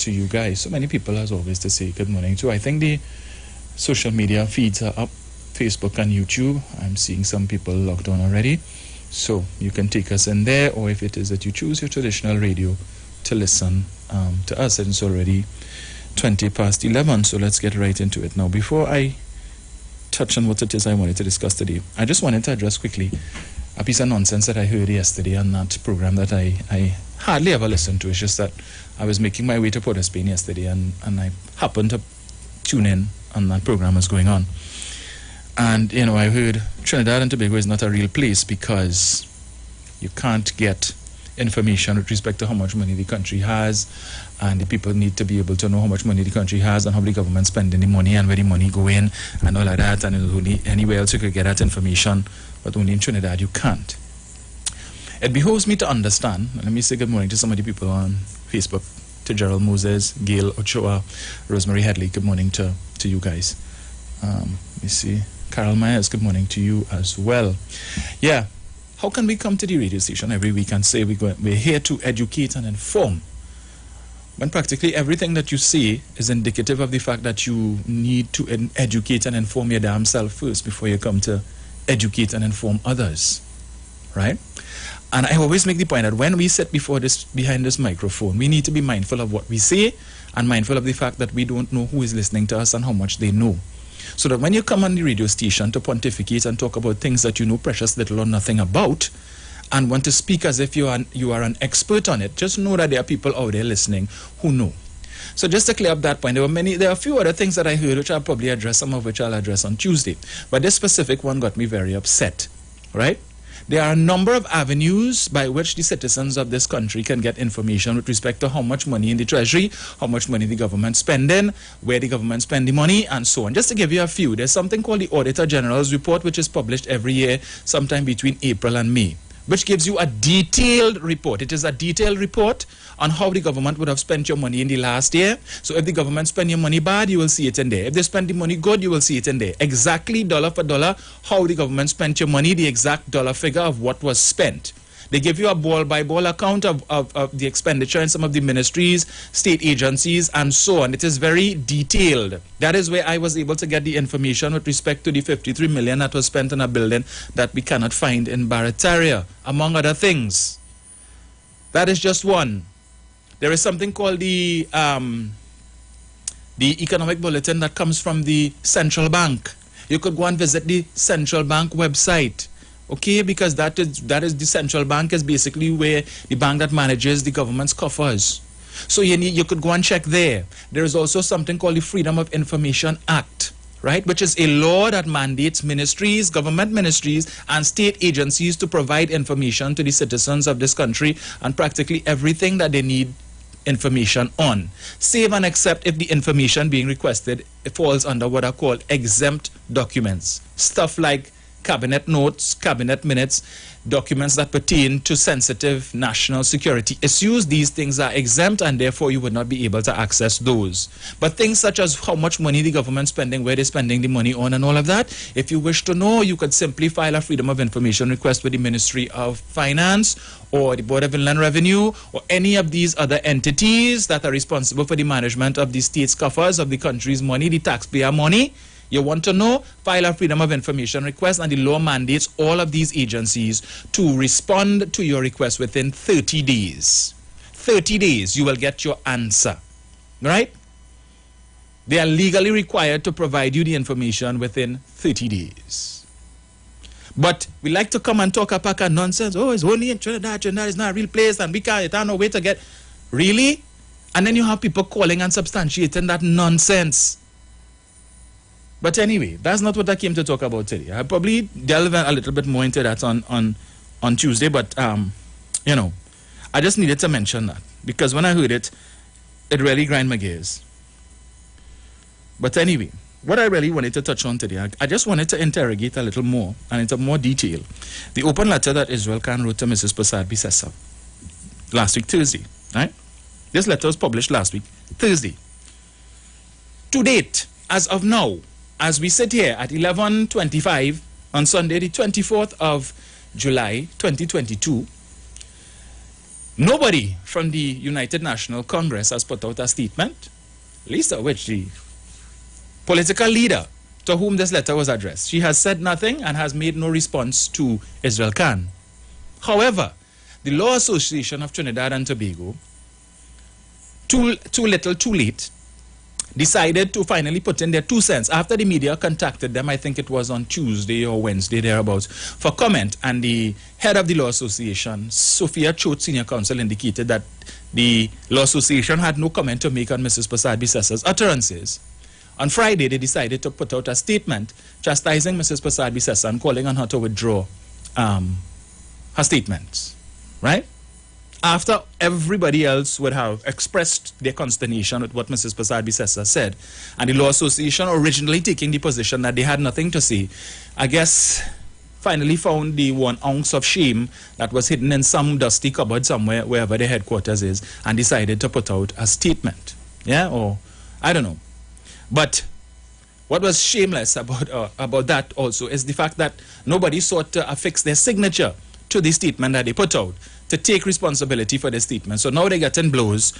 to you guys. So many people, as always, to say good morning to. I think the social media feeds are up, Facebook and YouTube. I'm seeing some people logged on already. So you can take us in there, or if it is that you choose your traditional radio to listen to us, and it's already 20 past 11. So let's get right into it. Now, before I touch on what it is I wanted to discuss today, I just wanted to address quickly a piece of nonsense that I heard yesterday on that program that I hardly ever listen to. It's just that I was making my way to Port of Spain yesterday, and I happened to tune in on that program was going on. And, you know, I heard Trinidad and Tobago is not a real place because you can't get information with respect to how much money the country has, and the people need to be able to know how much money the country has and how the government spending the money and where the money going and all of that. And only anywhere else you could get that information, but only in Trinidad you can't. It behoves me to understand. Let me say good morning to some of the people on Facebook, to Gerald Moses, Gail Ochoa, Rosemary Headley. Good morning to you guys. Let me see. Carol Myers, good morning to you as well. Yeah. How can we come to the radio station every week and say we're here to educate and inform, when practically everything that you say is indicative of the fact that you need to educate and inform your damn self first before you come to educate and inform others, right? And I always make the point that when we sit behind this microphone, we need to be mindful of what we say and mindful of the fact that we don't know who is listening to us and how much they know. So that when you come on the radio station to pontificate and talk about things that you know precious little or nothing about, and want to speak as if you are an expert on it, just know that there are people out there listening who know. So just to clear up that point, there are a few other things that I heard which I'll probably address, some of which I'll address on Tuesday. But this specific one got me very upset, right? There are a number of avenues by which the citizens of this country can get information with respect to how much money in the treasury, how much money the government spending, where the government spend the money, and so on. Just to give you a few, there's something called the Auditor General's Report, which is published every year, sometime between April and May, which gives you a detailed report. It is a detailed report on how the government would have spent your money in the last year. So if the government spend your money bad, you will see it in there. If they spend the money good, you will see it in there. Exactly dollar for dollar, how the government spent your money, the exact dollar figure of what was spent. They give you a ball-by-ball account of the expenditure in some of the ministries, state agencies, and so on. It is very detailed. That is where I was able to get the information with respect to the 53 million that was spent on a building that we cannot find in Barataria, among other things. That is just one. There is something called the economic bulletin that comes from the central bank. You could go and visit the central bank website. Okay, because that is the central bank is basically where the bank that manages the government's coffers. So you could go and check there. There is also something called the Freedom of Information Act, right, which is a law that mandates ministries, government ministries, and state agencies to provide information to the citizens of this country and practically everything that they need information on, save and except if the information being requested falls under what are called exempt documents. Stuff like cabinet notes, cabinet minutes, documents that pertain to sensitive national security issues. These things are exempt and therefore you would not be able to access those. But things such as how much money the government spending, where they're spending the money on and all of that, if you wish to know, you could simply file a Freedom of Information request with the Ministry of Finance or the Board of Inland Revenue or any of these other entities that are responsible for the management of the state's coffers, of the country's money, the taxpayer money. You want to know, file a Freedom of Information request, and the law mandates all of these agencies to respond to your request within 30 days. 30 days, you will get your answer, right? They are legally required to provide you the information within 30 days. But we like to come and talk a pack of nonsense. Oh, it's only in Trinidad. Trinidad is not a real place, and we can't have no way to get... Really? And then you have people calling and substantiating that nonsense. But anyway, that's not what I came to talk about today. I'll probably delve a little bit more into that on Tuesday, but, you know, I just needed to mention that because when I heard it, it really grind my gears. But anyway, what I really wanted to touch on today, I just wanted to interrogate a little more and into more detail the open letter that Israel Khan wrote to Mrs. Prasad Bisesa last week, Thursday, right? This letter was published last week, Thursday. To date, as of now, as we sit here at 11:25 on Sunday, the 24th of July, 2022, Nobody from the United National Congress has put out a statement, least of which the political leader to whom this letter was addressed. She has said nothing and has made no response to Israel Khan. However, the Law Association of Trinidad and Tobago, too little, too late, decided to finally put in their 2 cents after the media contacted them. I think it was on Tuesday or Wednesday thereabouts for comment, and the head of the Law Association, Sophia Choate, Senior Counsel, indicated that the Law Association had no comment to make on Mrs. Prasad Bissasa's utterances. On Friday, they decided to put out a statement chastising Mrs. Prasad Bissasa and calling on her to withdraw her statements, right? After everybody else would have expressed their consternation with what Mrs. Prasad Bissasa said, and the Law Association originally taking the position that they had nothing to say, I guess finally found the 1 ounce of shame that was hidden in some dusty cupboard somewhere, wherever their headquarters is, and decided to put out a statement. Yeah, or I don't know. But what was shameless about that also is the fact that nobody sought to affix their signature to the statement that they put out, to take responsibility for the statement. So now they're getting blows,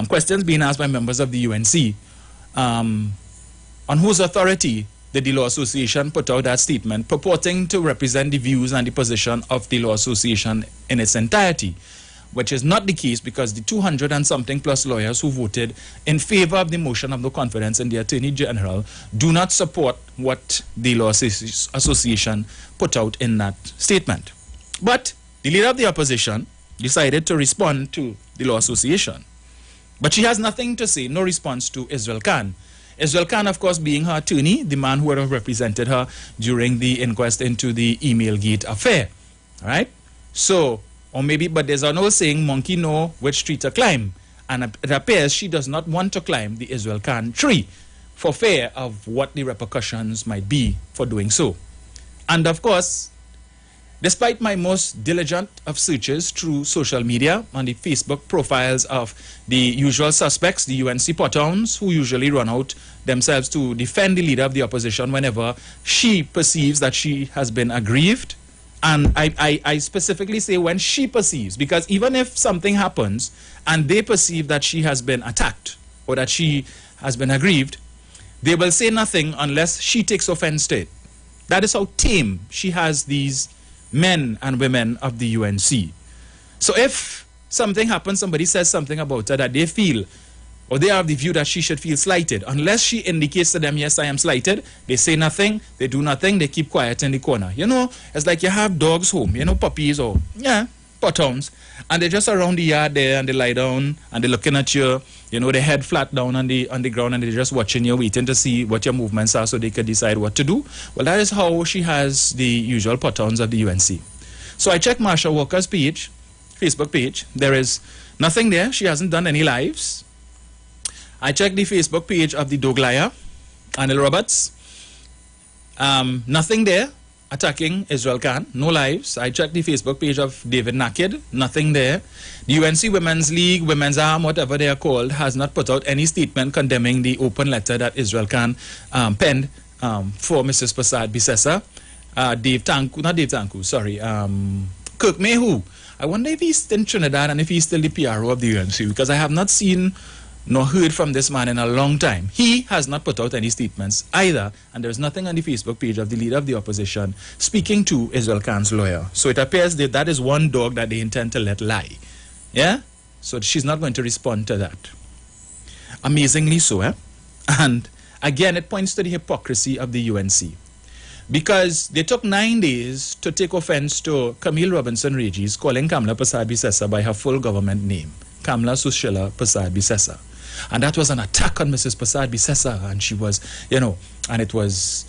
questions being asked by members of the UNC, on whose authority did the Law Association put out that statement purporting to represent the views and the position of the Law Association in its entirety, which is not the case because the 200 and something plus lawyers who voted in favor of the motion of no confidence in the Attorney General do not support what the Law Association put out in that statement. But the leader of the opposition decided to respond to the Law Association. But she has nothing to say, no response to Israel Khan. Israel Khan, of course, being her attorney, the man who would have represented her during the inquest into the email gate affair. All right? So, or maybe, but there's an old saying, monkey know which tree to climb. And it appears she does not want to climb the Israel Khan tree for fear of what the repercussions might be for doing so. And of course, despite my most diligent of searches through social media on the Facebook profiles of the usual suspects, the UNC pothounds, who usually run out themselves to defend the leader of the opposition whenever she perceives that she has been aggrieved. And I specifically say when she perceives, because even if something happens and they perceive that she has been attacked or that she has been aggrieved, they will say nothing unless she takes offense to it. That is how tame she has these men and women of the UNC. So if something happens, somebody says something about her that they feel, or they have the view that she should feel slighted, unless she indicates to them, yes, I am slighted, they say nothing, they do nothing, they keep quiet in the corner. You know, it's like you have dogs home, you know, puppies or, yeah, pothounds, and they're just around the yard there, and they lie down, and they're looking at you, you know, their head flat down on the ground, and they're just watching you, waiting to see what your movements are so they could decide what to do. Well, that is how she has the usual pothounds of the UNC. So I checked Marsha Walker's page, Facebook page. There is nothing there. She hasn't done any lives. I checked the Facebook page of the Dog Liar, Anil Roberts. Nothing there attacking Israel Khan. No lives. I checked the Facebook page of David Naked. Nothing there. The UNC Women's League, Women's Arm, whatever they are called, has not put out any statement condemning the open letter that Israel Khan penned for Mrs. Prasad Bissasa. Kirk Mayhew. I wonder if he's in Trinidad and if he's still the PRO of the UNC, because I have not seen nor heard from this man in a long time. He has not put out any statements either, and there's nothing on the Facebook page of the leader of the opposition speaking to Israel Khan's lawyer. So it appears that that is one dog that they intend to let lie. Yeah? So she's not going to respond to that. Amazingly so, eh? And again, it points to the hypocrisy of the UNC. Because they took 9 days to take offense to Camille Robinson Regis calling Kamla Prasad Bissasa by her full government name, Kamla Sushila Prasad Bissasa. And that was an attack on Mrs. Prasad Bissasa, and she was, you know, and it was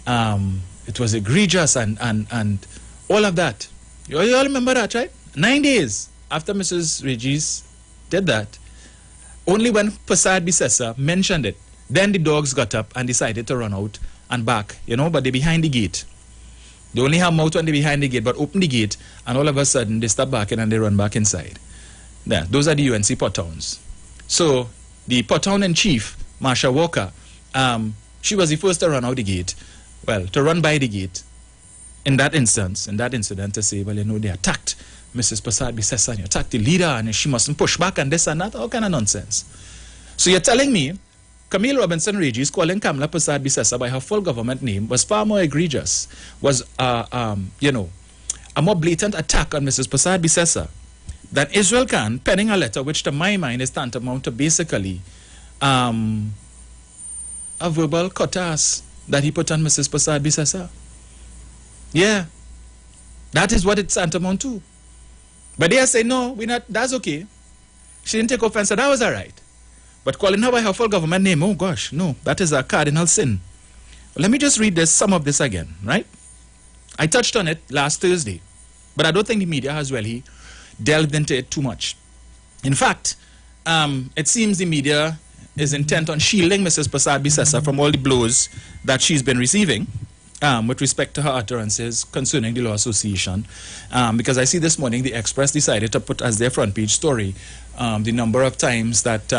egregious and all of that. You all remember that, right? 9 days after Mrs. Regis did that, only when Prasad Bissasa mentioned it, then the dogs got up and decided to run out and back, you know, but they're behind the gate. They only have mouth when they're behind the gate, but open the gate, and all of a sudden they stop backing and they run back inside. There, those are the UNC pottowns. So the pottown in chief, Marsha Walker, she was the first to run out the gate. Well, to run by the gate in that instance, in that incident, to say, well, you know, they attacked Mrs. Prasad Bisesa and you attack the leader and she mustn't push back and this and that, all kind of nonsense. So you're telling me Camille Robinson Regis calling Kamala Prasad Bisesa by her full government name was far more egregious, was a more blatant attack on Mrs. Prasad Bisesa than Israel Khan penning a letter which to my mind is tantamount to basically a verbal cuttass that he put on Mrs. Prasad Bisesa. Yeah, that is what it's tantamount to. But they say, no, we're not, that's okay. She didn't take offense, so that was all right. But calling her by her full government name, oh gosh, no, that is a cardinal sin. Let me just read some of this again, right? I touched on it last Thursday, but I don't think the media has really delved into it too much. In fact, it seems the media is intent on shielding Mrs. Prasad Bisesa from all the blows that she's been receiving with respect to her utterances concerning the Law Association. Because I see this morning the Express decided to put as their front page story the number of times that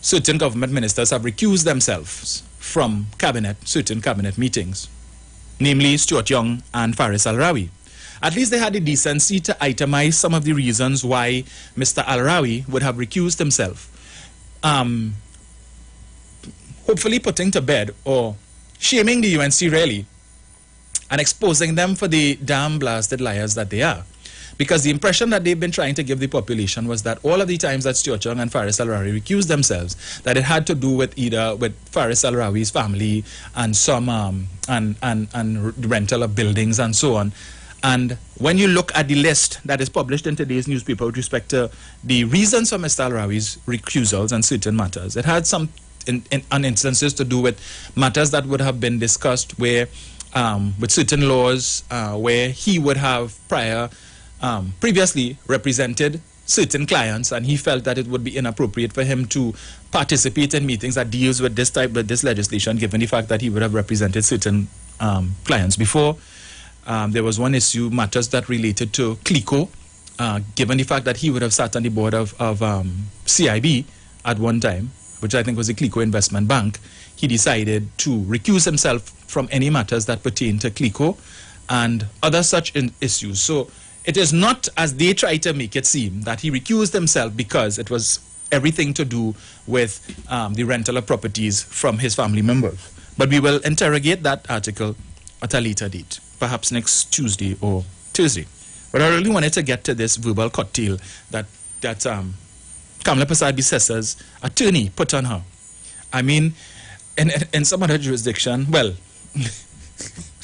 certain government ministers have recused themselves from certain cabinet meetings, namely Stuart Young and Faris Al-Rawi. At least they had the decency to itemize some of the reasons why Mr. Al-Rawi would have recused himself. Hopefully putting to bed or shaming the UNC really and exposing them for the damn blasted liars that they are. Because the impression that they've been trying to give the population was that all of the times that Stuart Young and Faris Al-Rawi recused themselves, that it had to do with either with Faris Al-Rawi's family and some and rental of buildings and so on. And when you look at the list that is published in today's newspaper with respect to the reasons for Mr. Al-Rawi's recusals and certain matters, it had some instances to do with matters that would have been discussed where with certain laws where he would have previously represented certain clients and he felt that it would be inappropriate for him to participate in meetings that deals with this legislation, given the fact that he would have represented certain clients before. There was one issue, matters that related to CLICO, given the fact that he would have sat on the board of CIB at one time, which I think was the CLICO Investment Bank. He decided to recuse himself from any matters that pertain to CLICO and other such issues. So it is not, as they try to make it seem, that he recused himself because it was everything to do with the rental of properties from his family members. But we will interrogate that article at a later date, perhaps next Tuesday or Thursday. But I really wanted to get to this verbal cocktail that Kamala Prasad Bisesa's attorney put on her. I mean, in some other jurisdiction, well,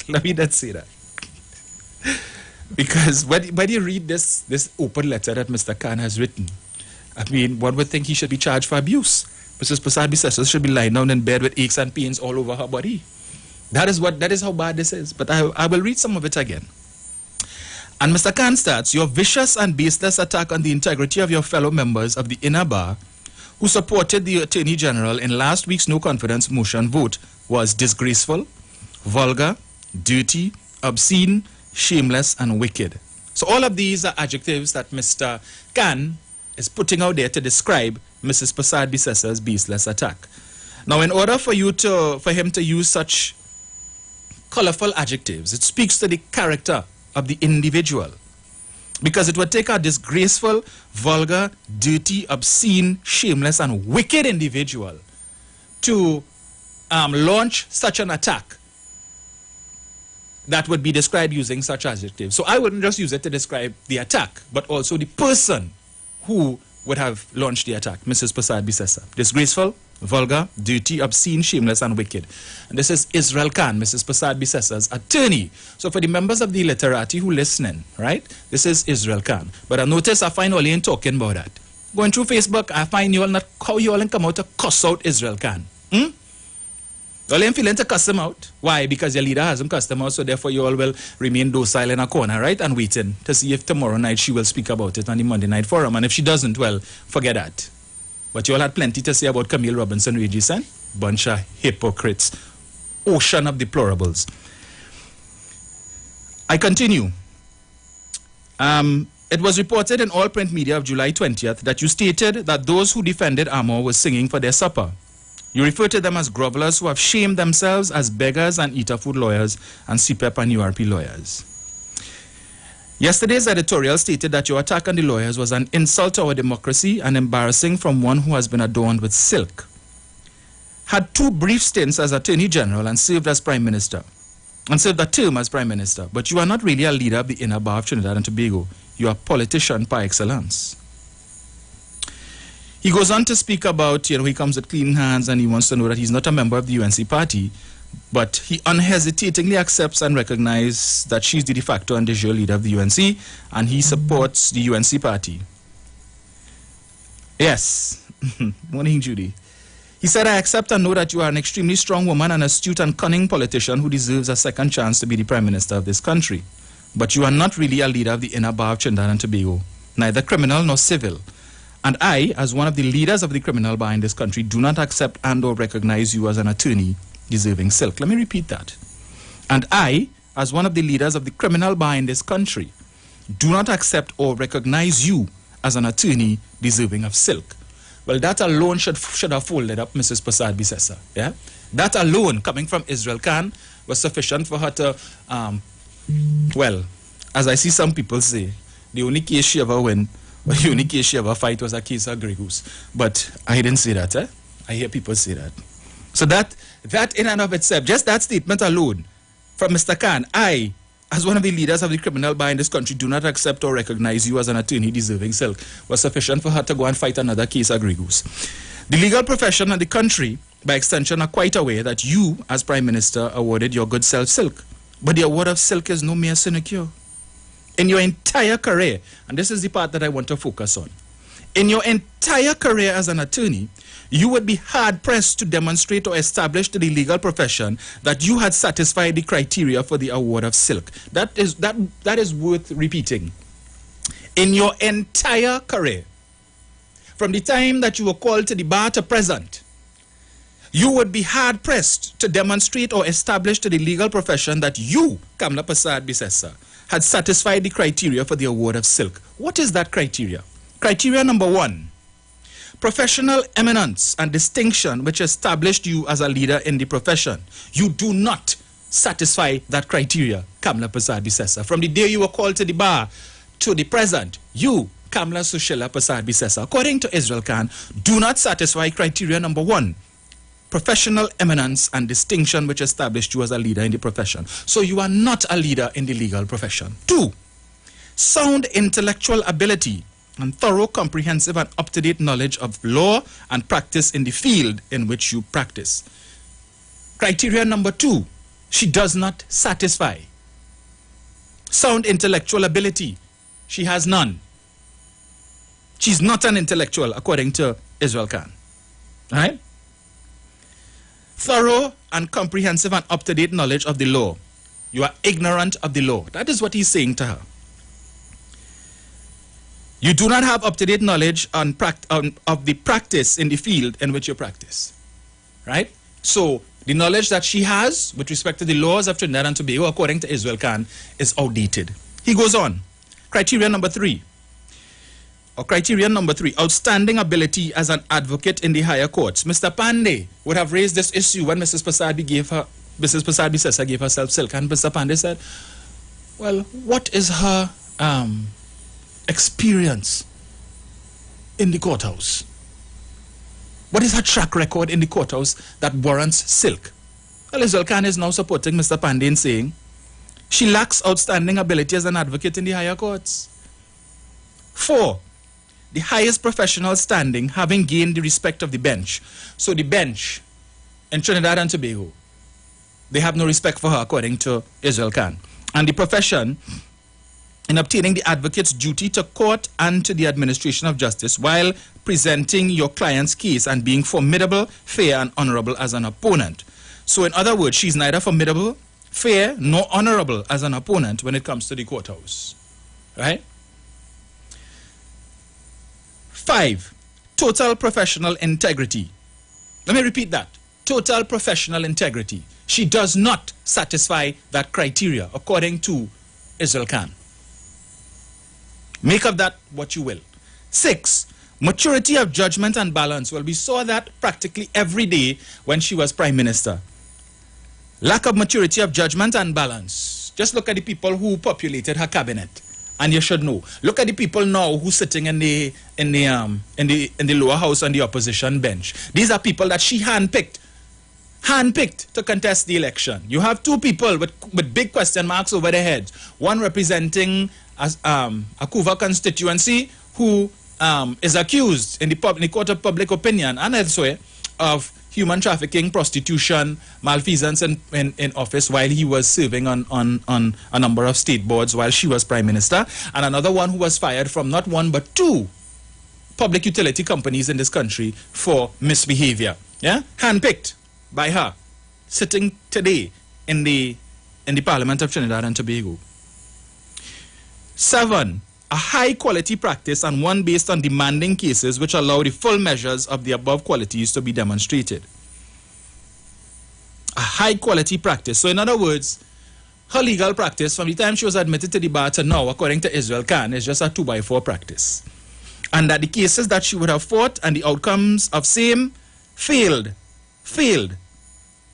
let me not say that. Because when you read this open letter that Mr. Khan has written, I mean, one would think he should be charged for abuse. Mrs. Prasad Bisesa should be lying down in bed with aches and pains all over her body. That is how bad this is. But I will read some of it again. And Mr. Khan starts, your vicious and baseless attack on the integrity of your fellow members of the inner bar who supported the Attorney General in last week's no confidence motion vote was disgraceful, vulgar, dirty, obscene, shameless, and wicked. So all of these are adjectives that Mr. Khan is putting out there to describe Mrs. Prasad Bisesa's baseless attack. Now, in order for him to use such colorful adjectives, it speaks to the character of the individual, because it would take a disgraceful, vulgar, dirty, obscene, shameless, and wicked individual to launch such an attack that would be described using such adjectives. So I wouldn't just use it to describe the attack, but also the person who would have launched the attack, Mrs. Prasad Bisesa. Disgraceful, vulgar, dirty, obscene, shameless, and wicked. And this is Israel Khan, Mrs. Prasad Bisesa's attorney. So for the members of the literati who listening, right, this is Israel Khan. But I notice I find all ain't talking about that. Going through Facebook, I find you all not, how you all come out to cuss out Israel Khan. All ain't feeling to cuss him out. Why? Because your leader hasn't cussed him out, so therefore you all will remain docile in a corner, right, and waiting to see if tomorrow night she will speak about it on the Monday Night Forum. And if she doesn't, well, forget that. But you all had plenty to say about Camille Robinson Regis, and bunch of hypocrites. Ocean of deplorables. I continue. It was reported in all print media of July 20th that you stated that those who defended Amor were singing for their supper. You refer to them as grovelers who have shamed themselves as beggars and eater food lawyers and CPEP and URP lawyers. Yesterday's editorial stated that your attack on the lawyers was an insult to our democracy and embarrassing from one who has been adorned with silk. Had 2 brief stints as Attorney General and served as Prime Minister, and served a term as Prime Minister, but you are not really a leader of the inner bar of Trinidad and Tobago. You are a politician par excellence. He goes on to speak about, he comes with clean hands and he wants to know that he's not a member of the UNC party, but he unhesitatingly accepts and recognizes that she's the de facto and de jure leader of the UNC, and he supports the UNC party. Yes. Morning, Judy. He said, I accept and know that you are an extremely strong woman, an astute and cunning politician who deserves a second chance to be the Prime Minister of this country. But you are not really a leader of the inner bar of Trinidad and Tobago, neither criminal nor civil. And I, as one of the leaders of the criminal bar in this country, do not accept and or recognize you as an attorney deserving silk. Let me repeat that. And I, as one of the leaders of the criminal bar in this country, do not accept or recognize you as an attorney deserving of silk. Well, that alone should have folded up Mrs. Prasad Bisesa. Yeah? That alone, coming from Israel Khan, was sufficient for her to, well, as I see some people say, the only case she ever win, or the only case she ever fight was a case of Grey Goose. But I didn't say that. I hear people say that. So that in and of itself, just that statement alone from Mr. Khan, I, as one of the leaders of the criminal bar in this country, do not accept or recognize you as an attorney deserving silk, was sufficient for her to go and fight another case of Grey Goose. The legal profession and the country, by extension, are quite aware that you, as Prime Minister, awarded your good self silk. But the award of silk is no mere sinecure. In your entire career, and this is the part that I want to focus on, in your entire career as an attorney, you would be hard-pressed to demonstrate or establish to the legal profession that you had satisfied the criteria for the award of silk. That is worth repeating. In your entire career, from the time that you were called to the bar to present, you would be hard-pressed to demonstrate or establish to the legal profession that you, Kamla Prasad Bisesa, had satisfied the criteria for the award of silk. What is that criteria? Criteria number 1. Professional eminence and distinction which established you as a leader in the profession. You do not satisfy that criteria, Kamla Prasad Bisesa. From the day you were called to the bar to the present, you, Kamla Sushila Prasad Bisesa, according to Israel Khan, do not satisfy criteria number 1. Professional eminence and distinction which established you as a leader in the profession. So you are not a leader in the legal profession. 2. Sound intellectual ability and thorough, comprehensive, and up-to-date knowledge of law and practice in the field in which you practice. Criteria number 2, she does not satisfy. Sound intellectual ability, she has none. She's not an intellectual, according to Israel Khan. All right? Thorough and comprehensive and up-to-date knowledge of the law. You are ignorant of the law. That is what he's saying to her. You do not have up-to-date knowledge of the practice in the field in which you practice. Right? So, the knowledge that she has with respect to the laws of Trinidad and Tobago, according to Israel Khan, is outdated. He goes on. Criteria number 3. Outstanding ability as an advocate in the higher courts. Mr. Pandey would have raised this issue when Mrs. Prasad Bisesa gave herself silk. And Mr. Pandey said, well, what is her experience in the courthouse? What is her track record in the courthouse that warrants silk? Well, Israel Khan is now supporting Mr. Pandey in saying she lacks outstanding ability as an advocate in the higher courts. 4. The highest professional standing, having gained the respect of the bench. So the bench in Trinidad and Tobago, they have no respect for her, according to Israel Khan. And the profession, in obtaining the advocate's duty to court and to the administration of justice while presenting your client's case and being formidable, fair, and honorable as an opponent. So in other words, she's neither formidable, fair, nor honorable as an opponent when it comes to the courthouse. Right? 5. Total professional integrity. Let me repeat that. Total professional integrity. She does not satisfy that criteria, according to Israel Khan. Make of that what you will. 6. Maturity of judgment and balance. Well, we saw that practically every day when she was Prime Minister. Lack of maturity of judgment and balance. Just look at the people who populated her cabinet. And you should know. Look at the people now who's sitting in the lower house on the opposition bench. These are people that she handpicked to contest the election. You have two people with big question marks over their heads. One representing a Kuva constituency who is accused in the court of public opinion and elsewhere of human trafficking, prostitution, malfeasance in office while he was serving on a number of state boards while she was prime minister, and another one who was fired from not one but two public utility companies in this country for misbehavior. Yeah, handpicked by her, sitting today in the Parliament of Trinidad and Tobago. 7. A high-quality practice and one based on demanding cases which allow the full measures of the above qualities to be demonstrated. A high-quality practice. So in other words, her legal practice from the time she was admitted to the bar to now, according to Israel Khan, is just a 2x4 practice. And that the cases that she would have fought and the outcomes of same failed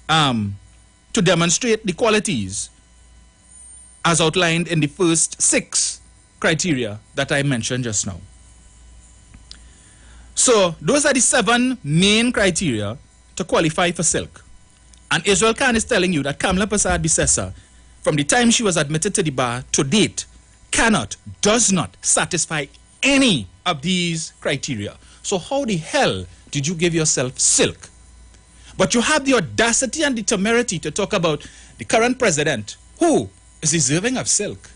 to demonstrate the qualities as outlined in the first 6 criteria that I mentioned just now. So those are the 7 main criteria to qualify for silk. And Israel Khan is telling you that Kamla Persad-Bissessar, from the time she was admitted to the bar to date, does not satisfy any of these criteria. So how the hell did you give yourself silk? But you have the audacity and the temerity to talk about the current president, who is deserving of silk.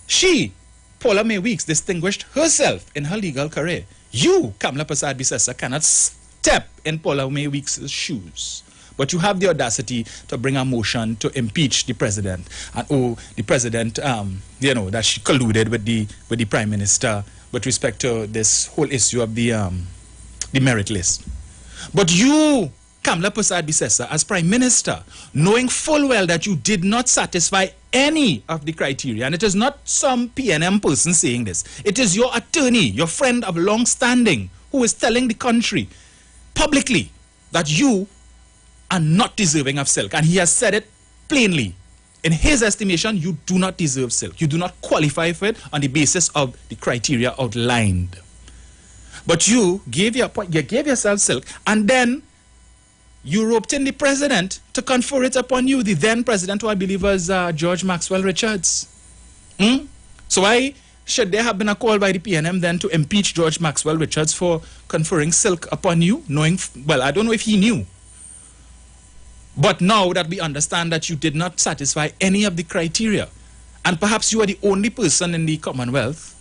She, Paula May Weeks, distinguished herself in her legal career. You, Kamla Persad-Bissessar, cannot step in Paula May Weeks' shoes. But you have the audacity to bring a motion to impeach the president. And the president, that she colluded with the prime minister with respect to this whole issue of the merit list. But you, Kamla Persad-Bissessar, as prime minister, knowing full well that you did not satisfy any of the criteria, and it is not some PNM person saying this, it is your attorney, your friend of long standing, who is telling the country publicly that you are not deserving of silk. And he has said it plainly. In his estimation, you do not deserve silk. You do not qualify for it on the basis of the criteria outlined. But you gave yourself silk, and then you roped in the president to confer it upon you, the then president, who I believe was George Maxwell Richards. So why should there have been a call by the PNM then to impeach George Maxwell Richards for conferring silk upon you, knowing, well, I don't know if he knew. But now that we understand that you did not satisfy any of the criteria, and perhaps you are the only person in the Commonwealth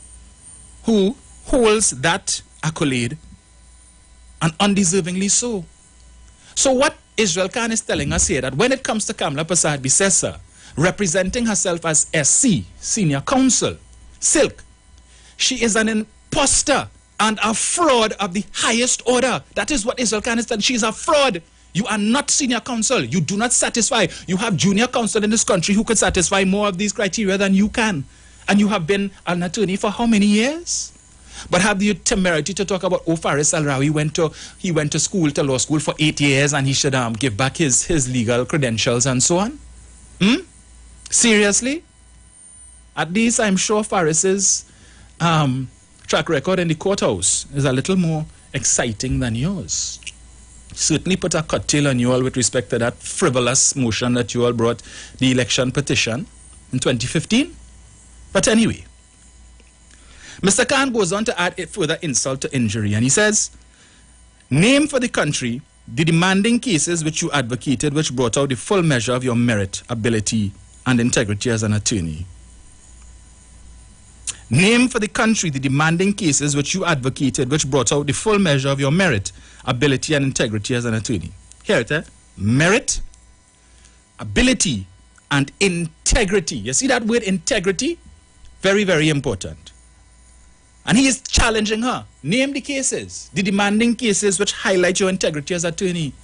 who holds that accolade, and undeservingly so. So what Israel Khan is telling us here, that when it comes to Kamla Persad-Bissessar, representing herself as SC, Senior Counsel, Silk, she is an imposter and a fraud of the highest order. That is what Israel Khan is telling. She is a fraud. You are not Senior Counsel. You do not satisfy. You have Junior Counsel in this country who could satisfy more of these criteria than you can. And you have been an attorney for how many years? But have the temerity to talk about, Faris Al-Rawi he went to school, to law school for 8 years, and he should give back his legal credentials and so on? Seriously? At least I'm sure Faris's track record in the courthouse is a little more exciting than yours. Certainly put a cocktail on you all with respect to that frivolous motion that you all brought, the election petition in 2015. But anyway, Mr. Khan goes on to add further insult to injury, and he says, name for the country the demanding cases which you advocated which brought out the full measure of your merit, ability, and integrity as an attorney. Name for the country the demanding cases which you advocated which brought out the full measure of your merit, ability, and integrity as an attorney. Here it is. Merit, ability, and integrity. You see that word integrity? Very, very important. And he is challenging her. Name the cases, the demanding cases which highlight your integrity as attorney.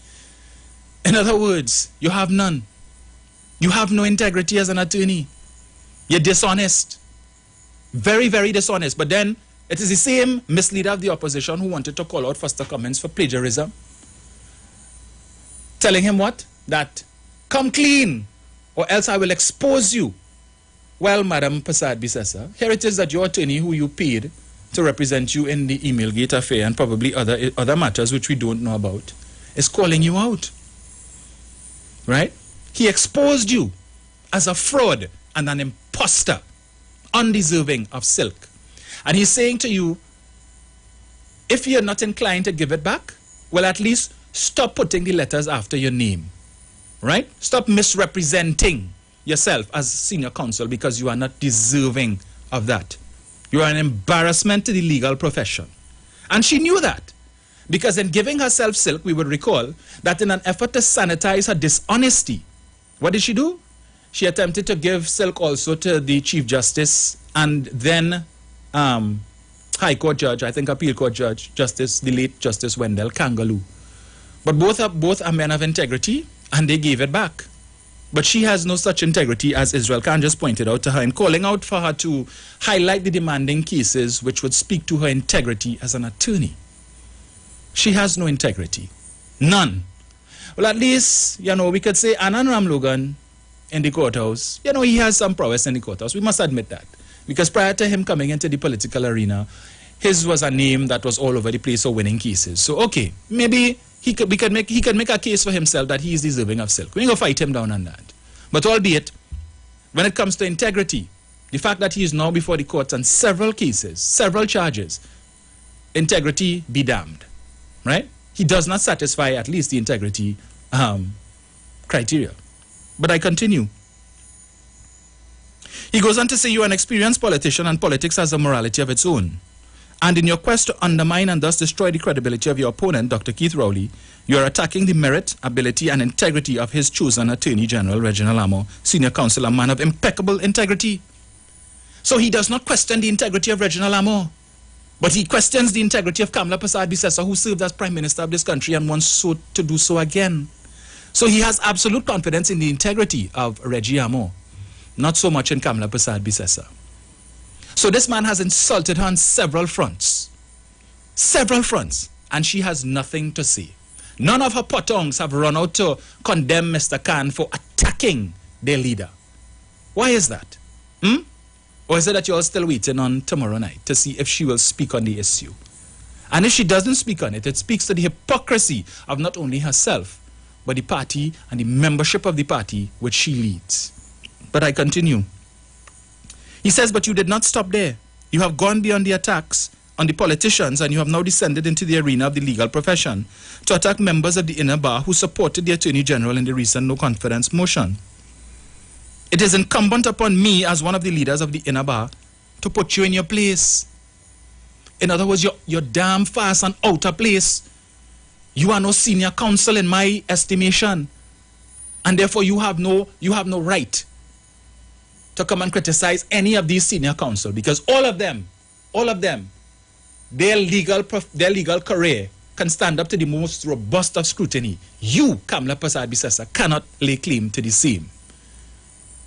In other words, you have none. You have no integrity as an attorney. You're dishonest. Very, very dishonest. But then it is the same misleader of the opposition who wanted to call out Foster Cummins for plagiarism. Telling him what? That come clean or else I will expose you. well, Madam Prasad Bisesa, here it is that your attorney who you paid to represent you in the email gate affair and probably other matters which we don't know about is calling you out. Right? He exposed you as a fraud and an imposter, undeserving of silk. And he's saying to you, if you're not inclined to give it back, well, at least stop putting the letters after your name. Right? Stop misrepresenting yourself as senior counsel because you are not deserving of that. You are an embarrassment to the legal profession. And she knew that. Because in giving herself silk, we would recall that in an effort to sanitize her dishonesty, what did she do? She attempted to give silk also to the Chief Justice and then High Court Judge, I think Appeal Court Judge, the late Justice Wendell Kangaloo. But both are men of integrity and they gave it back. But she has no such integrity, as Israel Khan just pointed out to her, in calling out for her to highlight the demanding cases which would speak to her integrity as an attorney. She has no integrity. None. Well, at least, we could say Anand Ramlogan in the courthouse, he has some prowess in the courthouse. We must admit that. Because prior to him coming into the political arena, his was a name that was all over the place for winning cases. So, okay, maybe he could make a case for himself that he is deserving of silk. We ain't gonna fight him down on that. But albeit, when it comes to integrity, the fact that he is now before the courts on several cases, several charges, integrity be damned, right? He does not satisfy at least the integrity criteria. But I continue. He goes on to say, you are an experienced politician and politics has a morality of its own. And in your quest to undermine and thus destroy the credibility of your opponent, Dr. Keith Rowley, you are attacking the merit, ability, and integrity of his chosen Attorney General, Reginald Amo, senior counsel, a man of impeccable integrity. So he does not question the integrity of Reginald Amo, but he questions the integrity of Kamala Prasad Bisesa, who served as Prime Minister of this country and wants to do so again. So he has absolute confidence in the integrity of Reggie Amo, not so much in Kamala Prasad Bisesa. So this man has insulted her on several fronts. Several fronts. And she has nothing to say. None of her potongs have run out to condemn Mr. Khan for attacking their leader. Why is that? Or is it that you're still waiting on tomorrow night to see if she will speak on the issue? And if she doesn't speak on it, it speaks to the hypocrisy of not only herself, but the party and the membership of the party which she leads. But I continue. He says, but you did not stop there. You have gone beyond the attacks on the politicians and you have now descended into the arena of the legal profession to attack members of the inner bar who supported the Attorney General in the recent no-confidence motion. It is incumbent upon me as one of the leaders of the inner bar to put you in your place. In other words, you're damn fast and out of place. You are no senior counsel in my estimation. And therefore you have no right to come and criticize any of these senior counsel, because all of them, their legal career can stand up to the most robust of scrutiny. You, Kamala Prasad Bisesa, cannot lay claim to the same.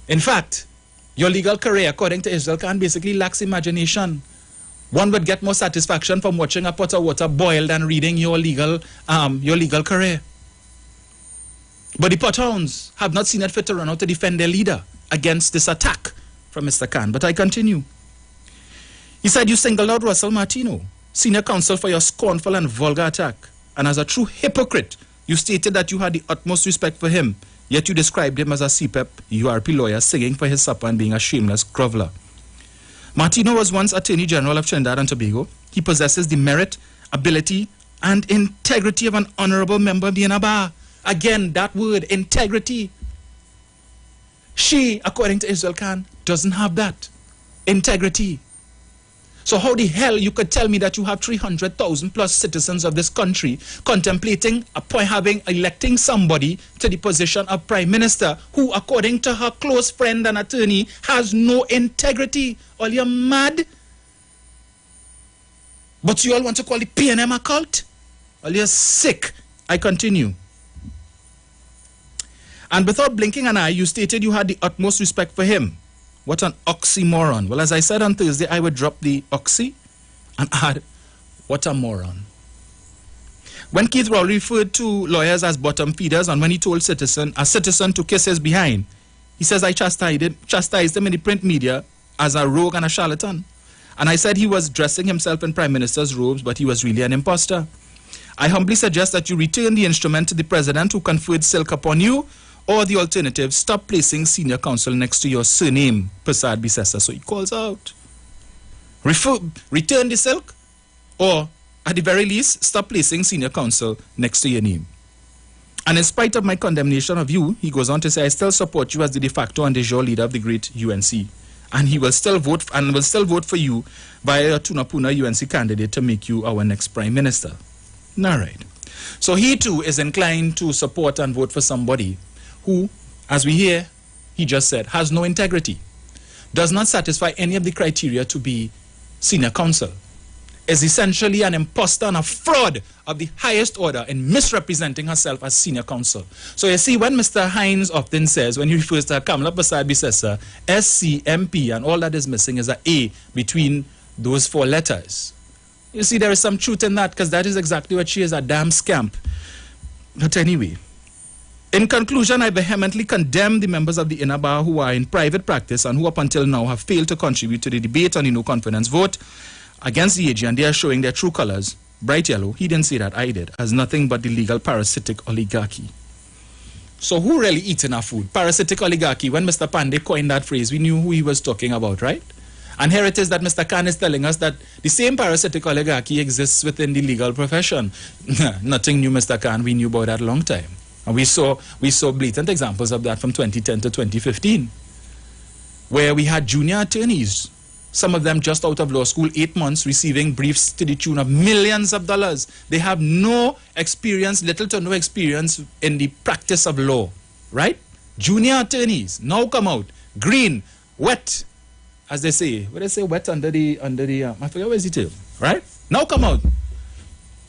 In fact, your legal career, according to Israel Khan, basically lacks imagination. One would get more satisfaction from watching a pot of water boil than reading your legal career. But the pothounds have not seen it fit to run out to defend their leader against this attack from Mr. Khan. But I continue. He said, you singled out Russell Martino, senior counsel, for your scornful and vulgar attack. And as a true hypocrite, you stated that you had the utmost respect for him, yet you described him as a CPEP URP lawyer singing for his supper and being a shameless groveler. Martino was once Attorney General of Trinidad and Tobago. He possesses the merit, ability, and integrity of an honorable member of the inner bar. Again, that word, integrity. She, according to Israel Khan, doesn't have that. Integrity. So how the hell you could tell me that you have 300,000 plus citizens of this country contemplating electing somebody to the position of Prime Minister who, according to her close friend and attorney, has no integrity? All you're mad? But you all want to call the PNM a cult? All you're sick. I continue. And without blinking an eye, you stated you had the utmost respect for him. What an oxymoron. Well, as I said on Thursday, I would drop the oxy and add, what a moron. When Keith Rowley referred to lawyers as bottom feeders and when he told a citizen to kiss his behind, He says, I chastised him in the print media as a rogue and a charlatan. And I said he was dressing himself in Prime Minister's robes, but he was really an imposter. I humbly suggest that you return the instrument to the president who conferred silk upon you, or the alternative, stop placing senior counsel next to your surname, Prasad Bisesa. So he calls out. Return the silk, or at the very least, stop placing senior counsel next to your name. And in spite of my condemnation of you, he goes on to say, I still support you as the de facto and de jure leader of the great UNC. And he will still vote for you via a Tunapuna UNC candidate to make you our next prime minister. All right. So he too is inclined to support and vote for somebody who, as we hear, he just said, has no integrity, does not satisfy any of the criteria to be senior counsel, is essentially an imposter and a fraud of the highest order in misrepresenting herself as senior counsel. So you see, when Mr. Hines often says, when he refers to Kamala Prasad Bisesa, SCMP, and all that is missing is an A between those 4 letters. You see, there is some truth in that, because that is exactly what she is, a damn scamp. But anyway, in conclusion, I vehemently condemn the members of the inner bar who are in private practice and who up until now have failed to contribute to the debate on the no confidence vote against the AG, and they are showing their true colors, bright yellow. He didn't say that, I did, as nothing but the legal parasitic oligarchy. So who really eating our food? Parasitic oligarchy. When Mr. Pandey coined that phrase, we knew who he was talking about, right? And here it is that Mr. Khan is telling us that the same parasitic oligarchy exists within the legal profession. Nothing new, Mr. Khan. We knew about that a long time. And we saw blatant examples of that from 2010 to 2015, where we had junior attorneys, some of them just out of law school, 8 months, receiving briefs to the tune of millions of dollars. They have no experience, little to no experience in the practice of law, right? Junior attorneys now come out, green, wet, as they say. What they say, wet under the I forget what is it, right? Now come out,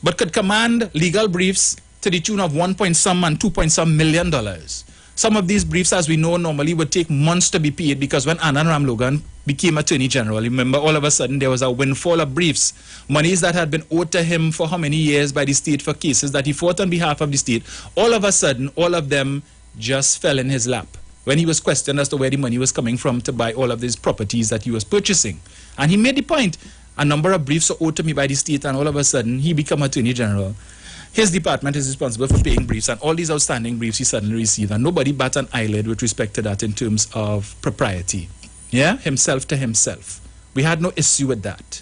but could command legal briefs to the tune of 1 point some and 2 point some million dollars. Some of these briefs, as we know, normally would take months to be paid, because when Anand Ramlogan became Attorney General, remember, all of a sudden there was a windfall of briefs, monies that had been owed to him for how many years by the state for cases that he fought on behalf of the state. All of a sudden, all of them just fell in his lap when he was questioned as to where the money was coming from to buy all of these properties that he was purchasing. And he made the point, a number of briefs are owed to me by the state, and all of a sudden he became Attorney General. His department is responsible for paying briefs, and all these outstanding briefs he suddenly received, and nobody bat an eyelid with respect to that in terms of propriety. Yeah, himself to himself. We had no issue with that.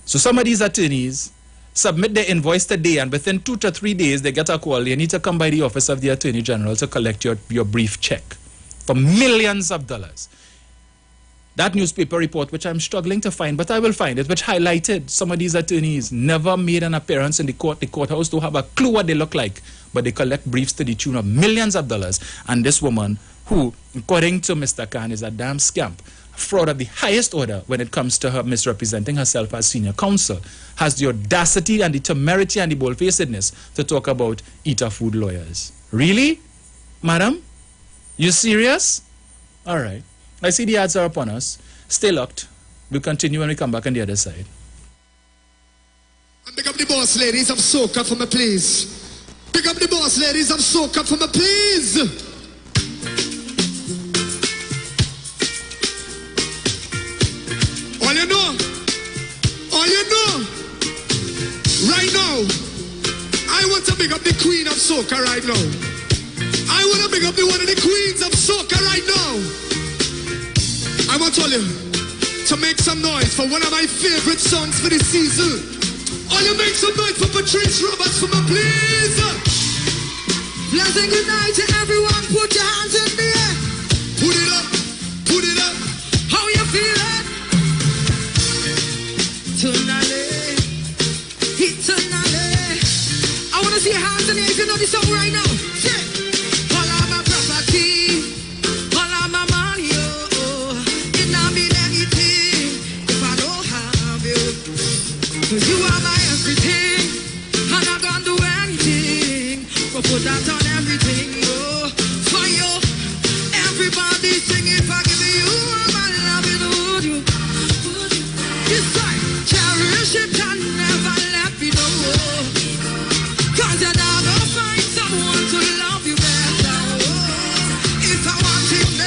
So some of these attorneys submit their invoice today, and within 2 to 3 days they get a call. You need to come by the office of the Attorney General to collect your brief check for millions of dollars. That newspaper report, which I'm struggling to find, but I will find it, which highlighted some of these attorneys never made an appearance in the courthouse, don't have a clue what they look like, but they collect briefs to the tune of millions of dollars. And this woman, who, according to Mr. Khan, is a damn scamp, fraud of the highest order when it comes to her misrepresenting herself as senior counsel, has the audacity and the temerity and the bold-facedness to talk about eater food lawyers. Really? Madam? You serious? All right. I see the ads are upon us. Stay locked. We'll continue when we come back on the other side. And pick up the boss ladies of soca for me, please. Pick up the boss ladies of soca for me, please. All you know, right now, I want to pick up the queen of soca right now. I want to pick up the one of the queens of soca right now. I want all you to make some noise for one of my favorite songs for the season. All you make some noise for Patrice Roberts for me, please. Blessing good night to everyone. Put your hands in the air. Put it up, put it up. How you feeling? Tonight, tonight. I want to see your hands in the air if you know this song right now. Say, all of my property, all of my money, cause you are my everything, and I can't do anything but put that on everything, yo. For you, everybody sing if I give you all my love, you. This time, cherish it and never let me know. Cause you're not gonna find someone to love you better. If I want it,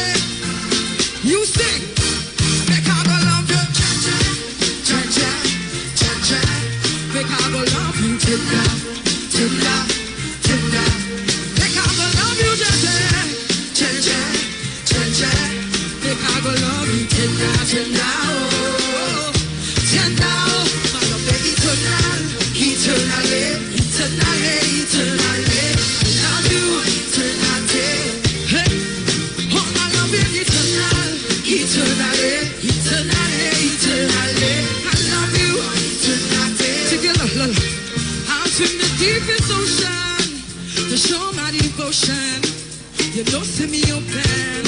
to show my devotion. You don't see me open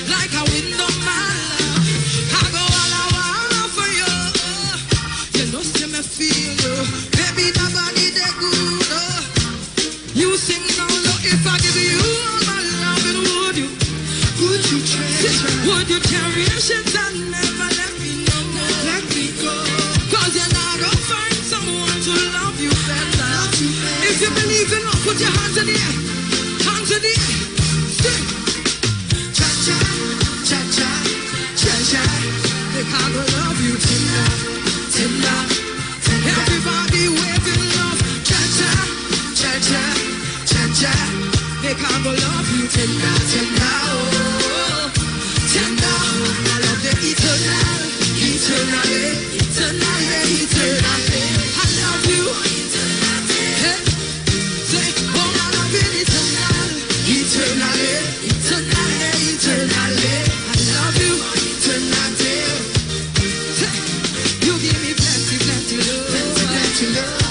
like a window, my love. I go all I want for you. You don't see me feel you. Baby, nobody that good. You sing now, look, if I give you all my love, and would you treasure? Would you cherish it and never let me know? Let me go. Cause you're not gonna find someone to love you better. If you believe in love, put your hands in the air. Hands in the air. Cha-cha, cha-cha, cha-cha. Because I love you tonight, tonight. Everybody waving love. Cha-cha, cha-cha, cha-cha. Because I love you tonight, tonight. Oh, tonight. I love the eternal, eternally, eternally, eternally. I love you. Hey, say, oh, I love you eternally, eternally, eternally, eternally. I love you eternally. Hey, you give me plenty, plenty love, plenty, plenty love.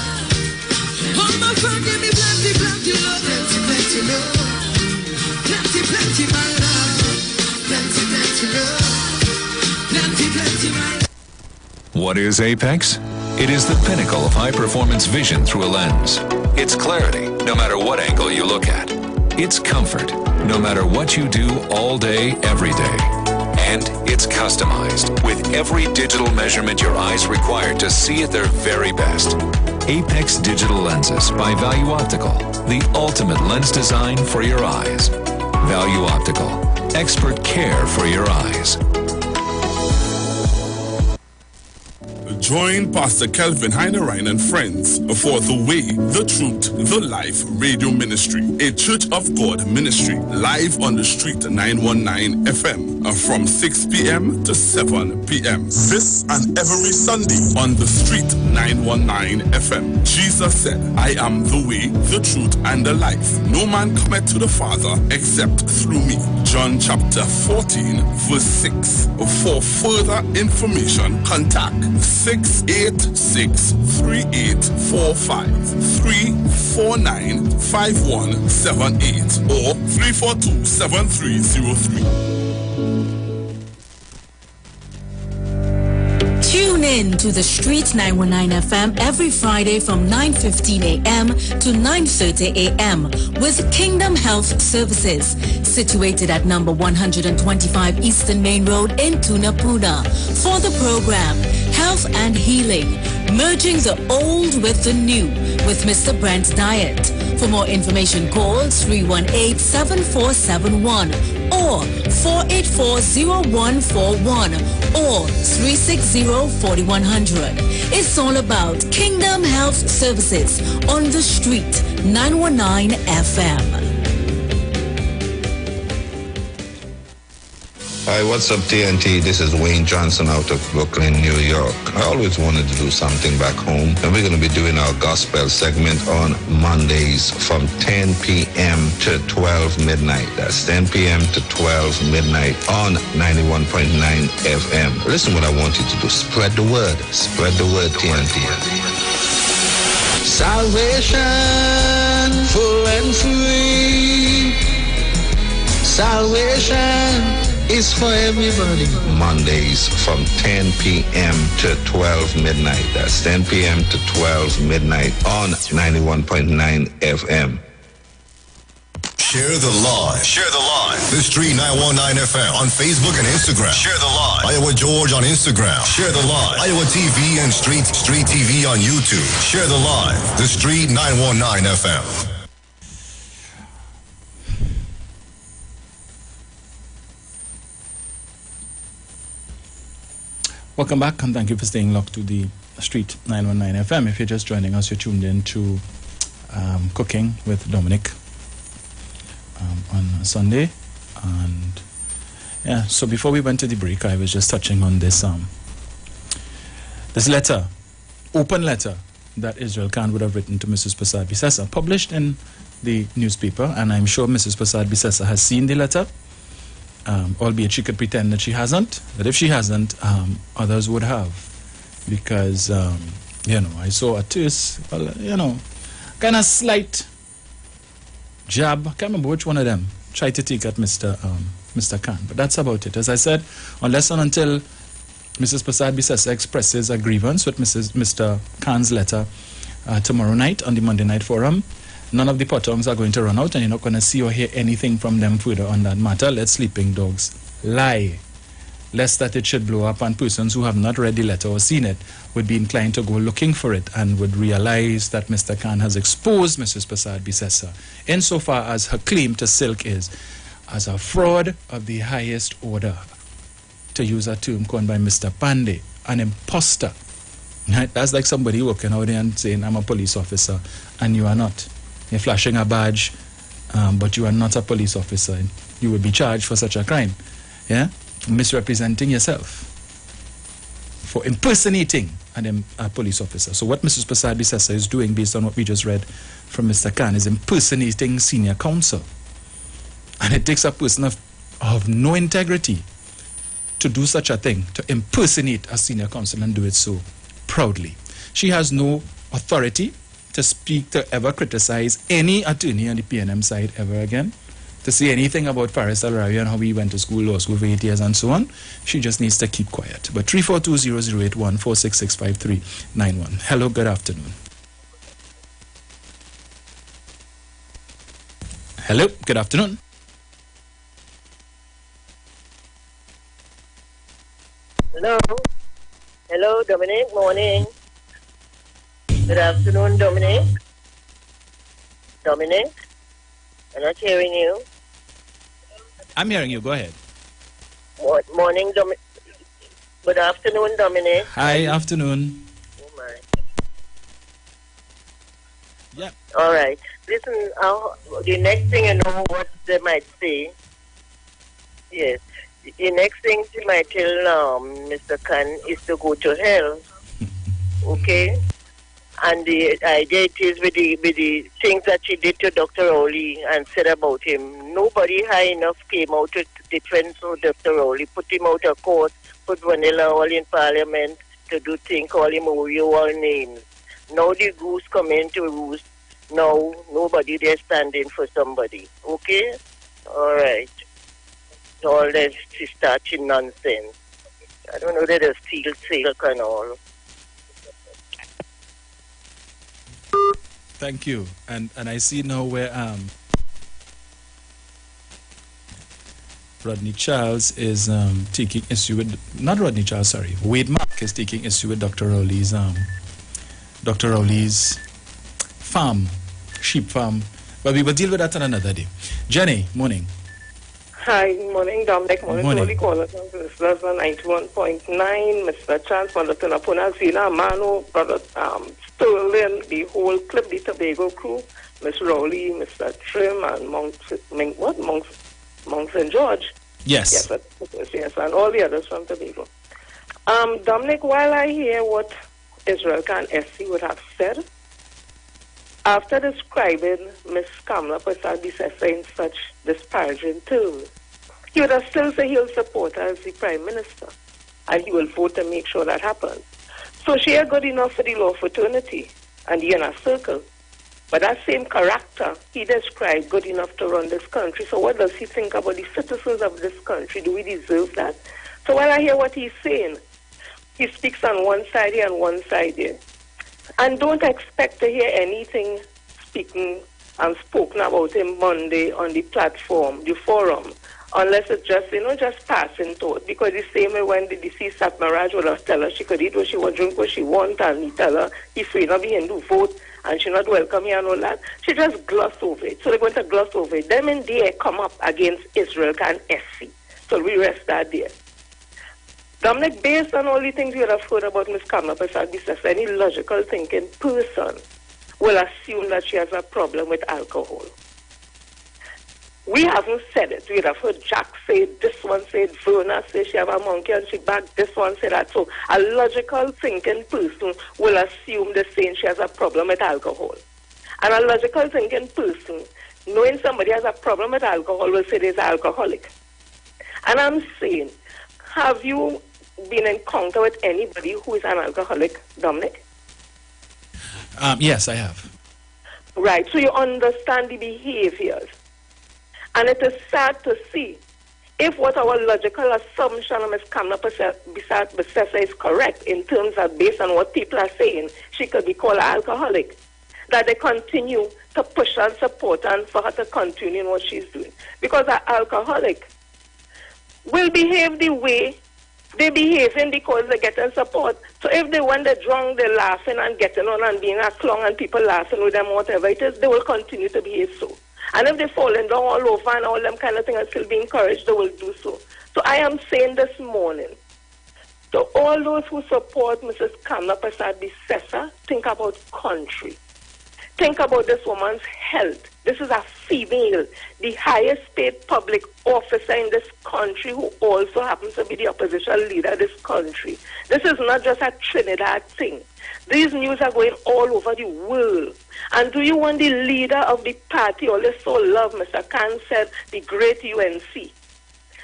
Oh, my friend, give me plenty, plenty love, plenty, plenty love, plenty, plenty my love, plenty, plenty love, plenty, plenty my love. What is Apex? It is the pinnacle of high-performance vision through a lens. It's clarity, no matter what angle you look at. It's comfort, no matter what you do all day, every day. And it's customized, with every digital measurement your eyes require to see at their very best. Apex Digital Lenses by Value Optical, the ultimate lens design for your eyes. Value Optical, expert care for your eyes. Join Pastor Kelvin Heinerine and friends for The Way, The Truth, The Life Radio Ministry, a Church of God ministry, live on the street 919 FM from 6 p.m. to 7 p.m. This and every Sunday on the street 919 FM. Jesus said, I am the way, the truth, and the life. No man cometh to the Father except through me. John chapter 14, verse 6. For further information, contact 686-3845-349-5178 or 342-7303. Tune in to the Street 919 FM every Friday from 9:15 a.m. to 9:30 a.m. with Kingdom Health Services, situated at number 125 Eastern Main Road in Tunapuna. For the program, Health and Healing, merging the old with the new with Mr. Brent Diet. For more information, call 318-7471 or 484-0141 or 360-4100. It's all about Kingdom Health Services on the Street 919 FM. Hi, what's up, TNT? This is Wayne Johnson out of Brooklyn, New York. I always wanted to do something back home, and we're going to be doing our gospel segment on Mondays from 10 p.m. to 12 midnight. That's 10 p.m. to 12 midnight on 91.9 FM. Listen what I want you to do. Spread the word. Spread the word, TNT. Salvation, full and free. Salvation is for everybody. Mondays from 10 p.m. to 12 midnight. That's 10 p.m. to 12 midnight on 91.9 FM. Share the live. Share the live. The Street 919 FM on Facebook and Instagram. Share the live. Iowa George on Instagram. Share the live. Iowa TV and Street TV on YouTube. Share the live. The Street 919 FM. Welcome back, and thank you for staying locked to the Street 919 FM. If you're just joining us, you're tuned in to Cooking with Dominic on Sunday. And yeah, so before we went to the break, I was just touching on this this letter, open letter, that Israel Khan would have written to Mrs. Prasad Bisesa, published in the newspaper, and I'm sure Mrs. Prasad Bisesa has seen the letter. Albeit she could pretend that she hasn't, but if she hasn't, others would have, because I saw a twist, kind of slight jab. I can't remember which one of them tried to take at Mr. Khan. But that's about it. As I said, unless and until Mrs. Prasad Bisesa expresses a grievance with Mr. Khan's letter tomorrow night on the Monday Night Forum, none of the Potongs are going to run out, and you're not going to see or hear anything from them further on that matter. Let sleeping dogs lie, lest that it should blow up, and persons who have not read the letter or seen it would be inclined to go looking for it and would realize that Mr. Khan has exposed Mrs. Prasad Bisesa insofar as her claim to Silk is as a fraud of the highest order, to use a term coined by Mr. Pandey, an imposter. Right? That's like somebody walking out there and saying, I'm a police officer, and you are not. You're flashing a badge, but you are not a police officer. You will be charged for such a crime. Yeah? Misrepresenting yourself for impersonating a police officer. So what Mrs. Prasad Bisesa is doing, based on what we just read from Mr. Khan, is impersonating senior counsel. And it takes a person of no integrity to do such a thing, to impersonate a senior counsel and do it so proudly. She has no authority to speak, to ever criticize any attorney on the PNM side ever again, to say anything about Faris Al-Rawi and how he went to school, law school for 8 years and so on. She just needs to keep quiet. But 342-0081, 466-5391. Hello, good afternoon. Hello, good afternoon. Hello. Hello, Dominic. Morning. Good afternoon, Dominic. Dominic, I'm not hearing you. I'm hearing you. Go ahead. Morning, Dominic. Good afternoon, Dominic. Hi, afternoon. Oh, my. Yeah. All right. Listen, the next thing you know what they might say. Yes. The next thing she might tell Mr. Khan is to go to hell. Okay? And the idea it is with the things that she did to Dr. Rowley and said about him. Nobody high enough came out to defend Dr. Rowley, put him out of court, put Vanilla all in parliament to do things, call him Oreo all names. Now the goose come into roost. Now nobody there standing for somebody. Okay? All right. All this starting nonsense. I don't know that there's steel silk and all. Thank you. And I see now where Rodney Charles is taking issue with, not Rodney Charles, sorry, Wade Mark is taking issue with Dr. Rowley's farm, sheep farm. But we will deal with that on another day. Jenny, morning. Hi, morning, Dominic. Morning. Morning. Caller, this is 91.9, Mr. Chancellor Tunapuna Zina, Mano, Brother Sterling, the whole Clip the Tobago crew, Miss Rowley, Mr. Trim, and Monk St. George. Yes. Yes, and all the others from Tobago. Dominic, while I hear what Israel Khan SC would have said, after describing Miss Kamala Prasad Bisesa in such disparaging terms, he would have still said he'll support her as the Prime Minister, and he will vote to make sure that happens. So she is good enough for the law fraternity and the inner circle, but that same character he described good enough to run this country. So what does he think about the citizens of this country? Do we deserve that? So when I hear what he's saying, he speaks on one side here and one side there. And don't expect to hear anything speaking and spoken about him Monday on the platform, the forum, unless it's just, just passing thought. Because the same way when the deceased Satmaraj would have tell her she could eat what she want, drink what she want, and he tell her he's free not be Hindu vote, and she not welcome here and all that. She just gloss over it. So they're going to gloss over it. Them in there come up against Israel Khan SC. So we rest that there. Dominic, based on all the things you would have heard about Ms. Kamala Prasad Bisesa, any logical thinking person will assume that she has a problem with alcohol. We haven't said it. We would have heard Jack say it, this one said, Verna say she have a monkey and she back, this one say that. So a logical thinking person will assume the saying she has a problem with alcohol. And a logical thinking person, knowing somebody has a problem with alcohol, will say there's an alcoholic. And I'm saying, have you been in encounter with anybody who is an alcoholic, Dominic? Yes, I have. Right, so you understand the behaviors. And it is sad to see if what our logical assumption of Ms. Kamla Besessa is correct in terms of based on what people are saying, she could be called alcoholic, that they continue to push and support and for her to continue in what she's doing. Because an alcoholic will behave the way they behaving because they're getting support. So if when they're drunk, they're laughing and getting on and being a clown and people laughing with them, whatever it is, they will continue to behave so. And if they're falling down all over and all them kind of things are still being encouraged, they will do so. So I am saying this morning, to all those who support Mrs. Kamla Besessa, think about country. Think about this woman's health. This is a female, the highest paid public officer in this country who also happens to be the opposition leader of this country. This is not just a Trinidad thing. These news are going all over the world. And do you want the leader of the party, all this so love, Mr. Khan said, the great UNC,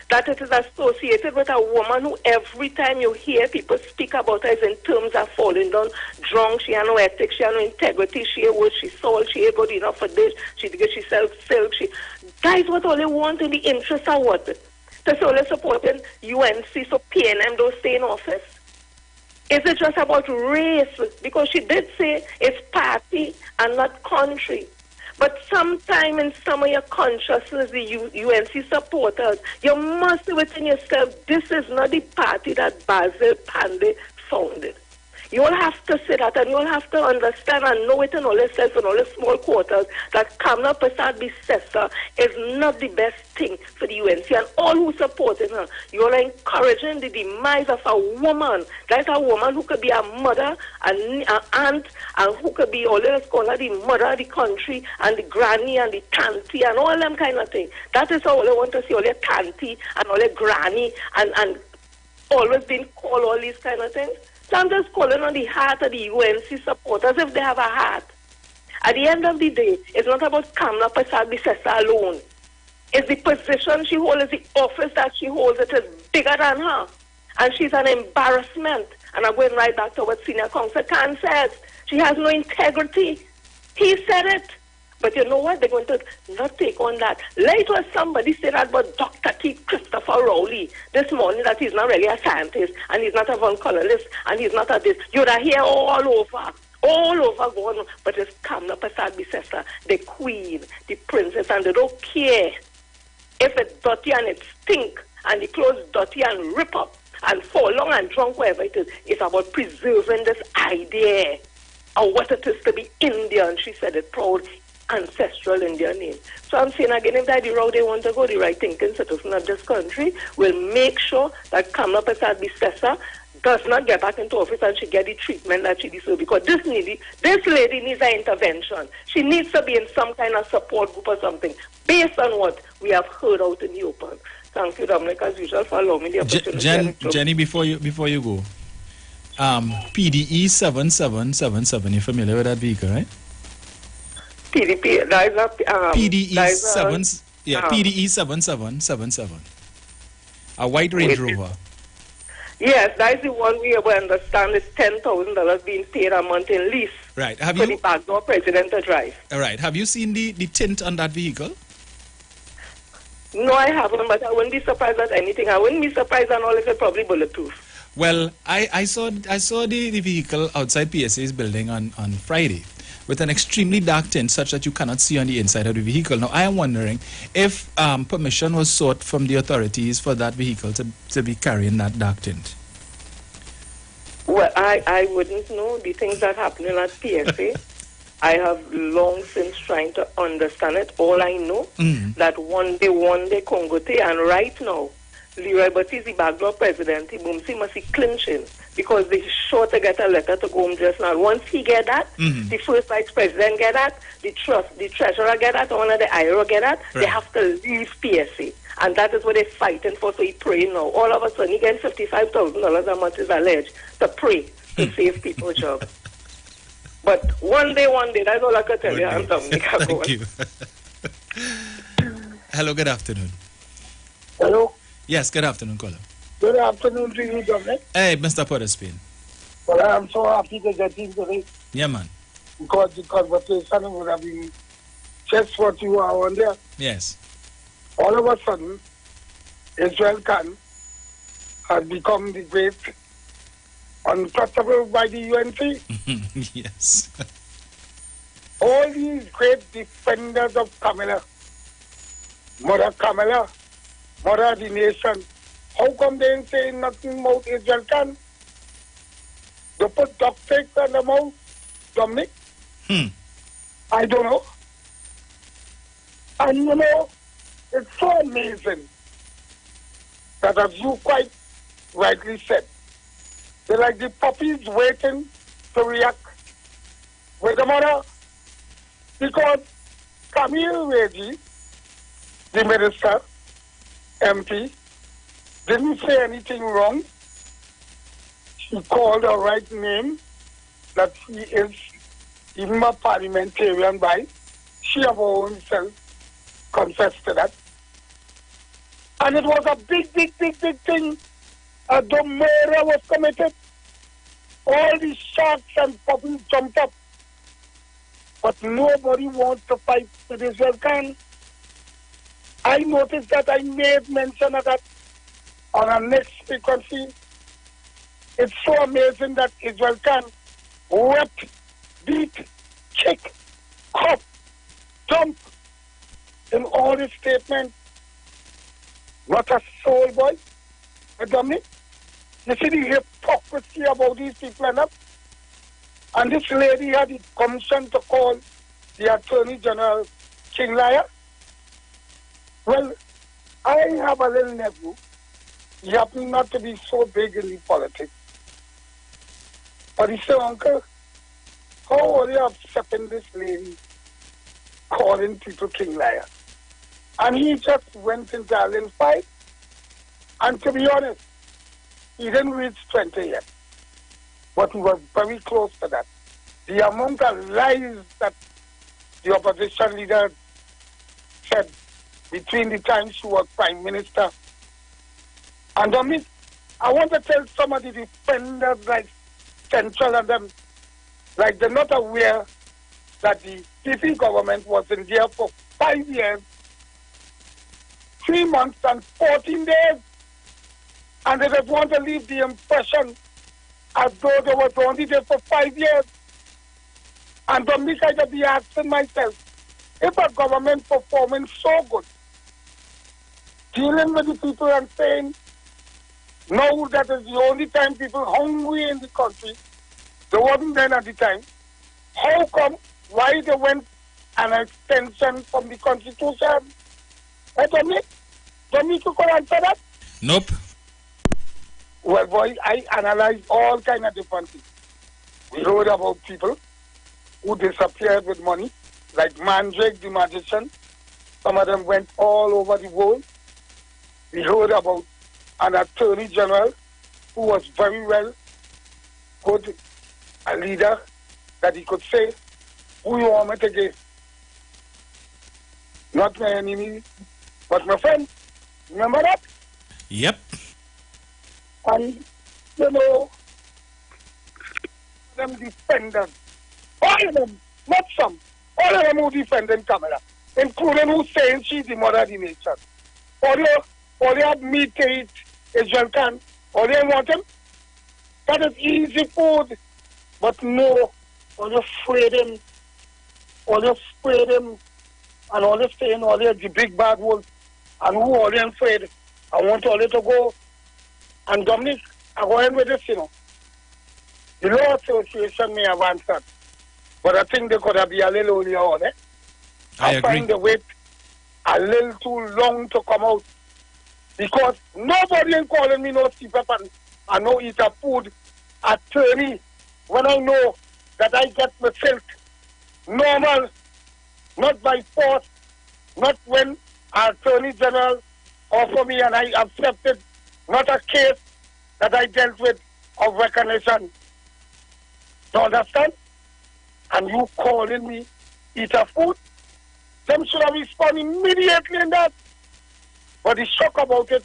that it is associated with a woman who every time you hear people speak about her is in terms of falling down drunk, she has no ethics, she has no integrity, she ain't worth, she sold, she ain't good enough for this, she sells silk, guys, what all they want in the interest of what? To only supporting UNC, so PNM don't stay in office. Is it just about race? Because she did say it's party and not country. But sometime in some of your consciousness, the UNC supporters, you must say within yourself, this is not the party that Basil Pandey founded. You all have to say that, and you all have to understand and know it in all yourself in all the small quarters that Kamla Besessa is not the best thing for the UNC. And all who supported her, you all are encouraging the demise of a woman. That's a woman who could be a mother, an aunt, and who could be, all let's call her the mother of the country, and the granny, and the tanty, and all them kind of things. That is all I want to see, all your tanty, and all your granny, and always being called all these kind of things. So I'm just calling on the heart of the UNC supporters if they have a heart. At the end of the day, it's not about Kamla Besessa alone. It's the position she holds, it's the office that she holds. It is bigger than her. And she's an embarrassment. And I'm going right back to what Senior Counsel Khan says. She has no integrity. He said it. But you know what? They're going to not take on that. Later, somebody said that about Dr. T. Christopher Rowley this morning, that he's not really a scientist, and he's not a von colonist, and he's not a this. You'd hear all over going, but it's Kamla Besessa, the queen, the princess, and they don't care if it's dirty and it stink, and the clothes dirty and rip up, and fall long and drunk, wherever it is. It's about preserving this idea of what it is to be Indian. She said it proud, ancestral Indian name. So I'm saying again, if that's the route they want to go, the right thinking citizen of this country will make sure that Kamla Besessa does not get back into office and she get the treatment that she deserves. Because this lady needs an intervention. She needs to be in some kind of support group or something, based on what we have heard out in the open. Thank you, Dominic, as usual, for allowing me the opportunity. Jenny, before you go, PDE 7777, you're familiar with that vehicle, right? PDP, that is a PDE 7777. A white Range Rover. Yes, that is the one we understand is $10,000 being paid a month in lease. Right. For the backdoor president to drive. All right. Have you seen the tint on that vehicle? No, I haven't, but I wouldn't be surprised at anything. I wouldn't be surprised at all if it's probably bulletproof. Well, I saw the vehicle outside PSA's building on Friday, with an extremely dark tint such that you cannot see on the inside of the vehicle. Now, I am wondering if permission was sought from the authorities for that vehicle to be carrying that dark tint. Well, I wouldn't know the things that happen in that PSA. I have long since trying to understand it. All I know that one day Congote, and right now, Leroy Butty is the backdoor president. He must be clinching, because they're sure to get a letter to go home just now. Once he get that, the first vice president get that, the treasurer get that, one of the Iwer get that, they have to leave PSA. And that is what they're fighting for, so he praying now. All of a sudden, he gets $55,000 a month is alleged to pray to save people's jobs. But one day, that's all I can tell you. I'm Dominic. Thank you. Hello, good afternoon. Hello. Yes, good afternoon, caller. Good afternoon to you, Dominic. Hey, Mr. Potterspain. Well, I'm so happy to get in today. Yeah, man. because the conversation would have been just what you are on there. Yes. All of a sudden, Israel Khan has become the great untouchable by the UNC. Yes. All these great defenders of Kamala, mother of the nation, how come they ain't saying nothing about Israel Khan? They put duct tape on the mouth, Dominic? I don't know. And you know, it's so amazing that, as you quite rightly said, they're like the puppies waiting to react with the mother, because Camille Reggie, the minister, MP, didn't say anything wrong. She called the right name, that she is even a parliamentarian by. She of her own self confessed to that. And it was a big thing. The murder was committed. All these sharks and puppies jumped up. But nobody wants to fight with Israel Khan. I noticed that. I made mention of that on our next frequency. It's so amazing that Israel Khan wept, beat, kick, cough, jump in all his statements. Not a soul, boy. Dominic, you see the hypocrisy about these people enough? And this lady had the commission to call the Attorney General King Liar. Well, I have a little nephew. He happened not to be so big in the politics. But he said, Uncle, how are you accepting this lady calling people King Liar? And he just went into a little fight. And to be honest, he didn't reach 20 yet. But he was very close to that. The amount of lies that the opposition leader said between the time she was Prime Minister. And I want to tell some of the defenders like Central and them, like they're not aware that the PP government was in there for 5 years, 3 months and 14 days. And they just want to leave the impression as though they were only there for 5 years. And Dominic, I just be asking myself, if a government performing so good, dealing with the people and saying, no, that is the only time people hungry in the country, they wasn't then at the time, how come, why they went an extension from the Constitution? Dominic, you could answer that? Nope. Well, boy, I analyzed all kind of different things. We heard about people who disappeared with money, like Mandrake, the magician. Some of them went all over the world. We heard about an attorney general who was very well good, a leader, that he could say, who you want me to give? Not my enemy, but my friend. Remember that? Yep. And, you know, them defenders, all of them, not some, all of them who defended Kamala, including who saying she's the mother of the nation. All they have meat to eat, Israel Khan, all they want him. That is easy food. But no, all you afraid him, and all they saying, all they the big bad wolf, and who all they afraid. I want all they to go. And Dominic, I go in with this, you know. The Law Association may have answered, but I think they could have been a little earlier on, eh? I agree. find the wait a little too long to come out. Because nobody ain't calling me no CPAP and no eat a food attorney when I know that I get my silk normal, not by force, not when our Attorney General offer me and I accepted, not a case that I dealt with of recognition. You understand? And you calling me eat a food? Them should have responded immediately in that. But the shock about it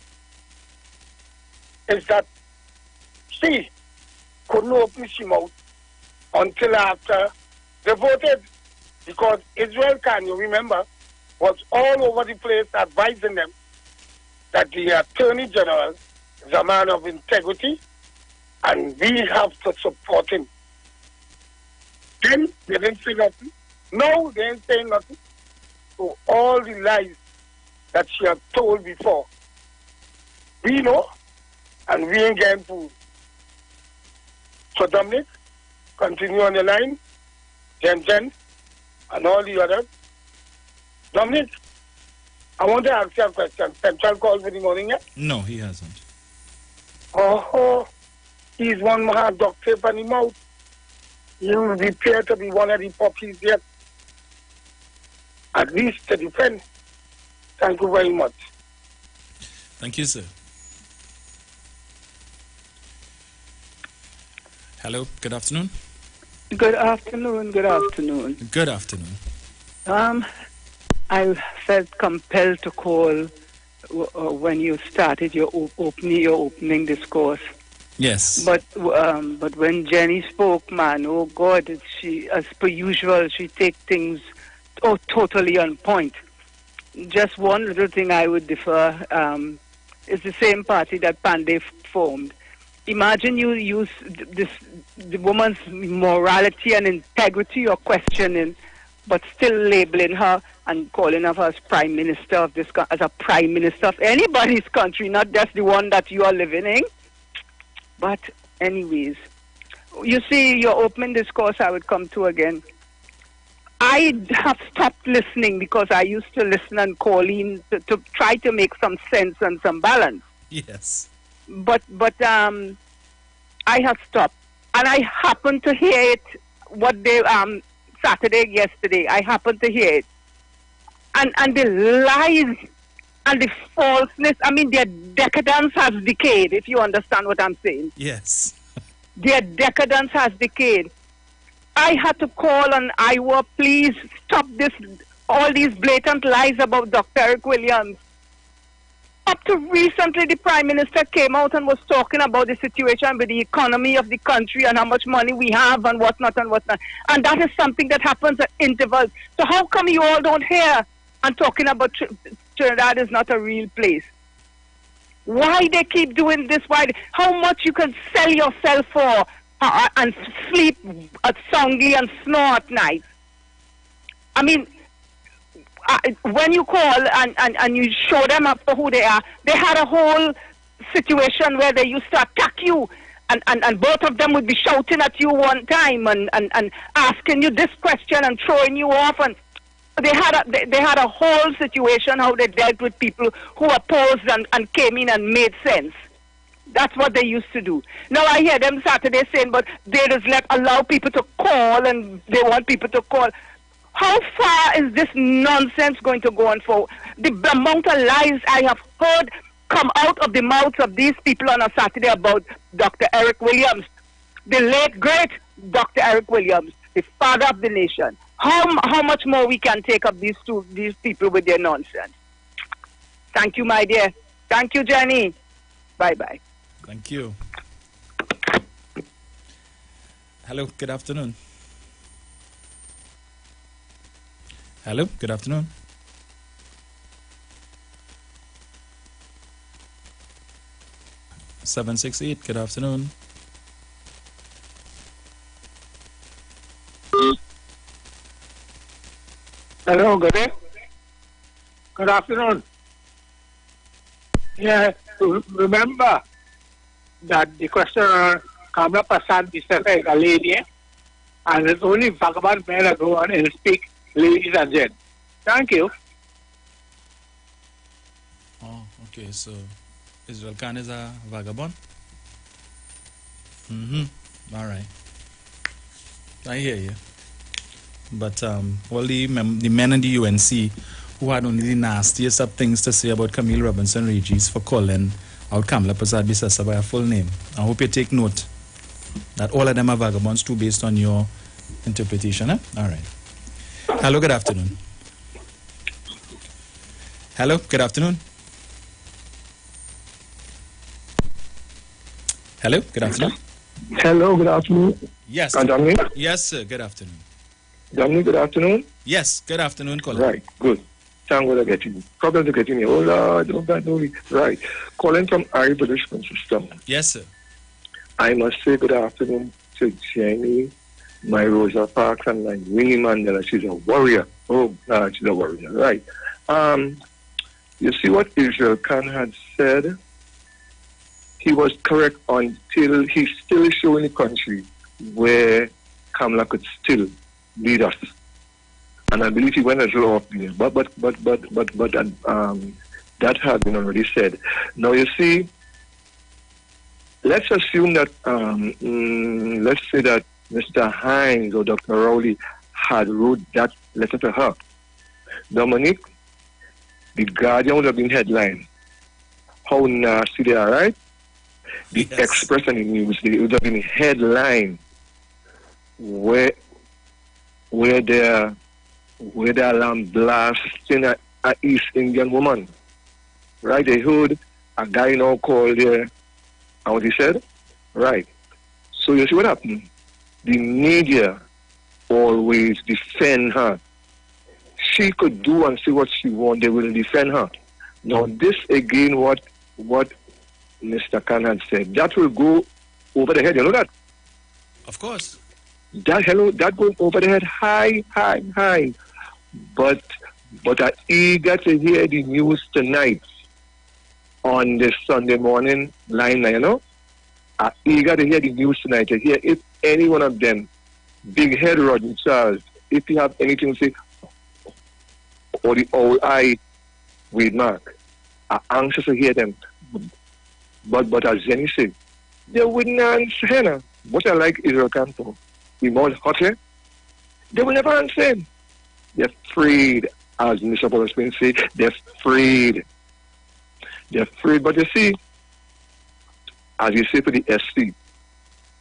is that she couldn't open her mouth until after They voted because Israel Khan, you remember, was all over the place advising them that the Attorney General is a man of integrity and we have to support him. Then they didn't say nothing. No, they ain't saying nothing. So all the lies that she had told before, we know, and we ain't getting fooled. So Dominic, continue on the line. Jen, and all the others. Dominic, I want to ask you a question. Central call for the morning yet? No, he hasn't. Oh, he's one more duct tape on the mouth. He will be prepared to be one of the puppies yet. At least to defend. Thank you very much. Thank you, sir. Hello, good afternoon. Good afternoon. Good afternoon. Good afternoon. I felt compelled to call when you started your opening discourse. Yes. But when Jenny spoke, man, oh God, she, as per usual, she take things totally on point. Just one little thing I would differ. It's the same party that Pandey formed. Imagine you use the woman's morality and integrity you're questioning, but still labeling her and calling her as prime minister of this, as a prime minister of anybody's country, not just the one that you are living in. But anyways, you see, your opening discourse I would come to again. I have stopped listening because I used to listen and call in to try to make some sense and some balance. Yes. But I have stopped, and I happened to hear it. What they yesterday, I happened to hear it, and the lies and the falseness. I mean, their decadence has decayed. If you understand what I'm saying. Yes. Their decadence has decayed. I had to call on Iwer, please stop this, all these blatant lies about Dr. Eric Williams. Up to recently, the Prime Minister came out and was talking about the situation with the economy of the country and how much money we have and whatnot and whatnot. And that is something that happens at intervals. So how come you all don't hear and talking about Trinidad is not a real place? Why they keep doing this? Why? How much you can sell yourself for and sleep at soundly and snore at night? I mean, when you call and you show them up for who they are, they had a whole situation where they used to attack you, and both of them would be shouting at you one time and asking you this question and throwing you off, and they had a whole situation how they dealt with people who opposed and came in and made sense. That's what they used to do. Now I hear them Saturday saying, but they just allow people to call and they want people to call. How far is this nonsense going to go on for? The amount of lies I have heard come out of the mouths of these people on a Saturday about Dr. Eric Williams, the late, great Dr. Eric Williams, the father of the nation. How much more we can take up these people with their nonsense? Thank you, my dear. Thank you, Jenny. Bye-bye. Thank you. Hello, good afternoon. Hello, good afternoon. Seven 6-8, good afternoon. Hello, good day. Good afternoon. Yeah, remember that the questioner Kamla Prasad is a lady, and it's only vagabond men that go on and speak, ladies and gents. Thank you. Oh, okay, so Israel Khan is a vagabond? All right. I hear you. But all the men in the UNC who had only the nastiest of things to say about Camille Robinson Regis for calling out Kamla Prasad Bisasa by a full name. I hope you take note that all of them are vagabonds too based on your interpretation. All right. Hello, good afternoon. Hello, good afternoon. Hello, good afternoon. Hello, good afternoon. Yes. Can you hear me? Yes, sir. Good afternoon. Dominic, good afternoon. Yes, good afternoon, caller. Right, good. Thank God I get you. Problem to get in here. Oh, Lord, oh, God, no. Right. Calling from Ari Production System. Yes, sir. I must say good afternoon to Jenny, my Rosa Parks, and my Winnie Mandela. She's a warrior. Oh, God, she's a warrior. Right. You see what Israel Khan had said? He was correct until he's still showing a country where Kamala could still lead us. And I believe he went a little off there. But that had been already said. Now you see, let's assume that let's say that Mr. Hines or Dr. Rowley had wrote that letter to her. Dominic, the Guardian would have been headline. How nasty they are, right? The Express and the News, it would have been headline where the alarm blasting a East Indian woman. Right? They heard a guy now called there, and what he said? Right. So you see what happened? The media always defend her. She could do and say what she wants, they will defend her. Now this again what Mr. Khan had said, that will go over the head, you know that? Of course. That goes over the head high. But I'm eager to hear the news tonight on the Sunday morning line, you know? I'm eager to hear the news tonight, to hear if any one of them, Big Head Rodney Charles, if you have anything to say, or the old eye with Mark, I'm anxious to hear them. But as Jenny said, they wouldn't answer him. What I like Israel Canto, the more hotter, they will never answer him. They're afraid, as Mr. Paulson said, they're afraid. They're afraid, but you see, as you say for the SC,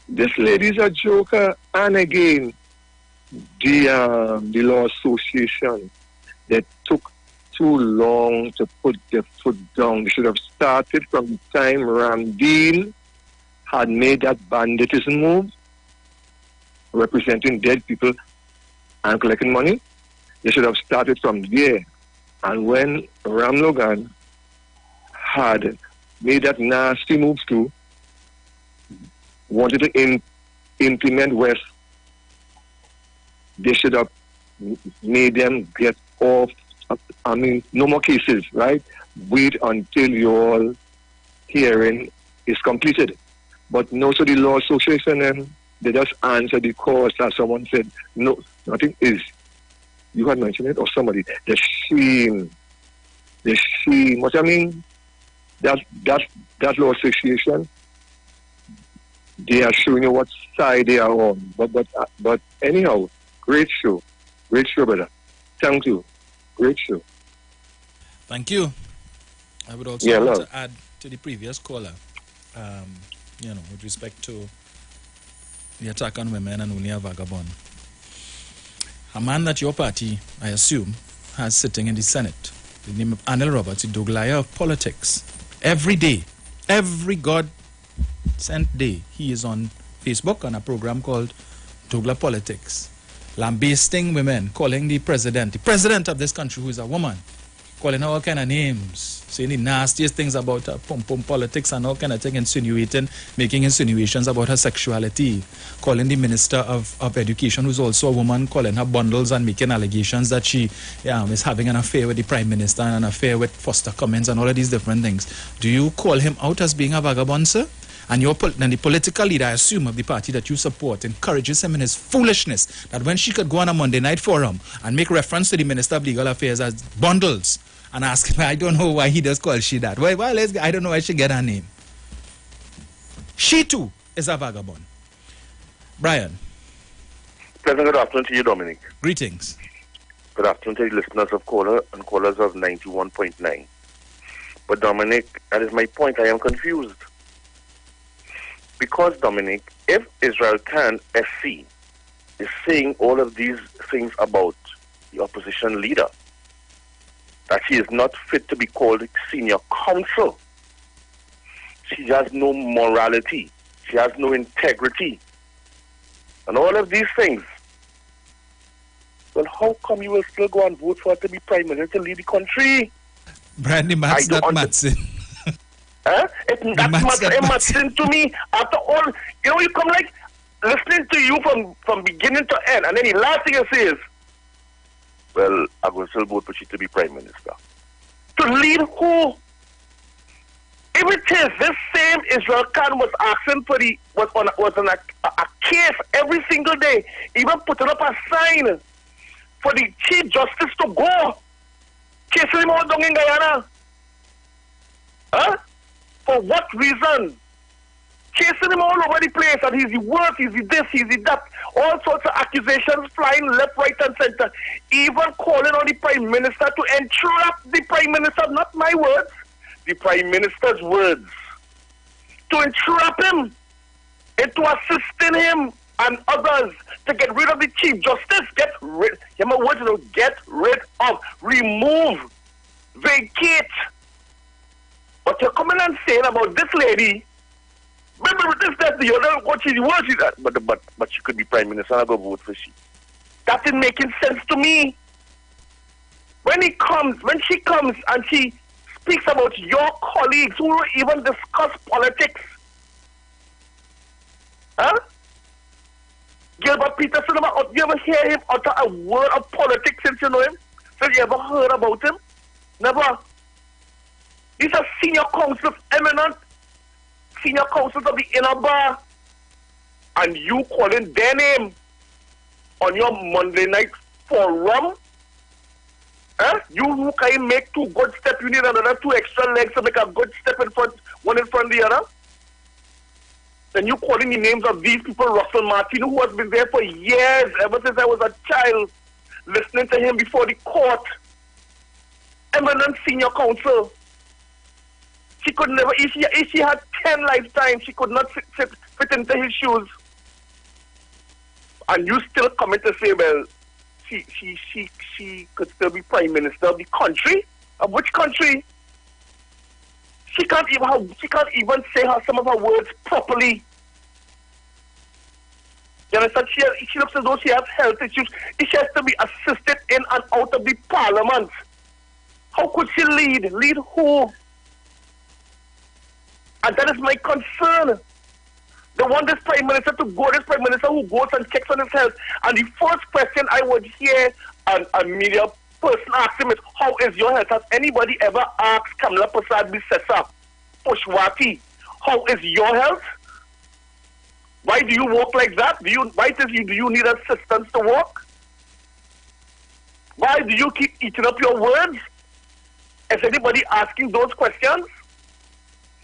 this lady's a joker, and again, the Law Association, they took too long to put their foot down. They should have started from the time Ramdeen had made that banditism move, representing dead people and collecting money. They should have started from there. And when Ram Logan had made that nasty move too, wanted to implement West, they should have made them get off. I mean, no more cases, right? Wait until your hearing is completed. But no, so the Law Association, they just answer the cause, as someone said. No, nothing is. You had mentioned it, or somebody. The shame. What I mean, that Law Association, they are showing you what side they are on. But anyhow, great show, brother. Thank you. Great show. Thank you. I would also want to add to the previous caller, with respect to the attack on women and only a vagabond. A man that your party, I assume, has sitting in the Senate, the name of Anil Roberts, the Doglaya of politics. Every day, every God-sent day, he is on Facebook on a program called Dogla Politics, lambasting women, calling the president of this country, who is a woman, calling her all kind of names, saying the nastiest things about her pum-pum politics and all kind of thing, making insinuations about her sexuality, calling the Minister of Education, who's also a woman, calling her bundles and making allegations that she is having an affair with the Prime Minister and an affair with Foster Cummins and all of these different things. Do you call him out as being a vagabond, sir? And the political leader, I assume, of the party that you support encourages him in his foolishness that when she could go on a Monday night forum and make reference to the Minister of Legal Affairs as bundles and ask him, I don't know why he does call she that. I don't know why she get her name. She too is a vagabond. Brian. Pleasant good afternoon to you, Dominic. Greetings. Good afternoon to the listeners of caller and callers of 91.9. But Dominic, that is my point. I am confused. Because, Dominic, if Israel Khan, SC, is saying all of these things about the opposition leader, that she is not fit to be called senior counsel, she has no morality, she has no integrity, and all of these things, Well, how come you will still go and vote for her to be prime minister to lead the country? Brandy Mats, not Matson. Huh? That's Matson to me. After all, you come like listening to you from beginning to end, and then the last thing you say is, well, I'm going to still vote for she to be prime minister. To lead who? If it is this same Israel Khan was asking for was on a case every single day, even putting up a sign for the Chief Justice to go, chasing him out down in Guyana. Huh? For what reason? Chasing him all over the place, and he's the worst, he's the this, he's the that. All sorts of accusations flying left, right, and center. Even calling on the Prime Minister to entrap the Prime Minister, not my words, the Prime Minister's words. To entrap him into assisting him and others to get rid of the Chief Justice. Get rid of, remove, vacate. But you're coming and saying about this lady, remember this, that, the other, what she's worth is that. But she could be prime minister, I'll go vote for she. That isn't making sense to me. When she comes and she speaks about your colleagues who will even discuss politics. Huh? Gilbert Peterson, you ever hear him utter a word of politics since you know him? Since you ever heard about him? Never. These are senior counsels, eminent senior counsels of the inner bar, and you calling their name on your Monday night forum? Huh? You who can make two good steps, you need another two extra legs to make a good step in front, one in front of the other? Then you calling the names of these people, Russell Martin, who has been there for years, ever since I was a child, listening to him before the court. Eminent senior counsel. She could never, if she had 10 lifetimes, she could not fit into his shoes. And you still coming to say, well, she could still be prime minister of the country? Of which country? She can't even say some of her words properly. You understand? She looks as though she has health issues. She has to be assisted in and out of the parliament. How could she lead? Lead who? And that is my concern. They want this prime minister to go, this prime minister who goes and checks on his health. And the first question I would hear a media person ask him is, how is your health? Has anybody ever asked Kamala Prasad Bisesa, Pushwati, how is your health? Why do you walk like that? Do you need assistance to walk? Why do you keep eating up your words? Is anybody asking those questions?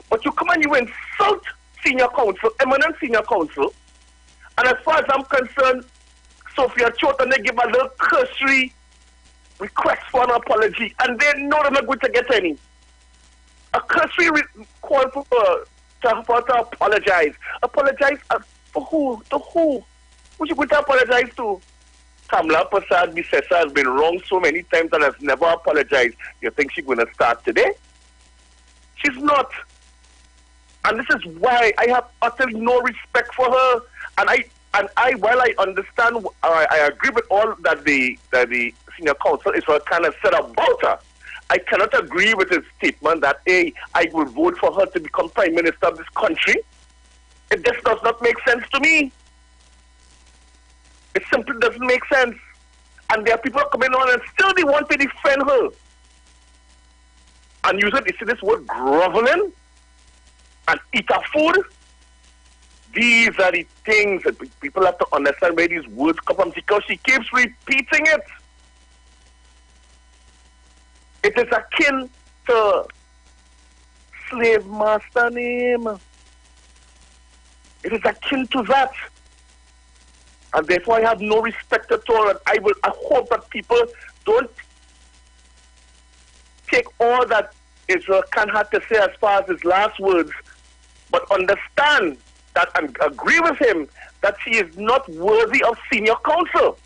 But you come and you insult senior counsel, eminent senior counsel, and as far as I'm concerned, Sophia Chota, they give a little cursory request for an apology, and they know they're not going to get any. A cursory call for to apologize. Apologize for who? To who? Who you going to apologize to? Kamala Prasad Bisesa has been wrong so many times and has never apologized. You think she's going to start today? She's not. And this is why I have utterly no respect for her. And I while I understand, I agree with all that the senior counsel Israel Khan has said about her, I cannot agree with his statement that I will vote for her to become prime minister of this country. It just does not make sense to me. It simply doesn't make sense. And there are people coming on and still they want to defend her. And you see this word groveling and eat her food. These are the things that people have to understand where these words come from, because she keeps repeating it. It is akin to slave master name. It is akin to that. And therefore I have no respect at all. And I hope that people don't take all that Israel Khan had to say as far as his last words, but understand that and agree with him that she is not worthy of senior counsel.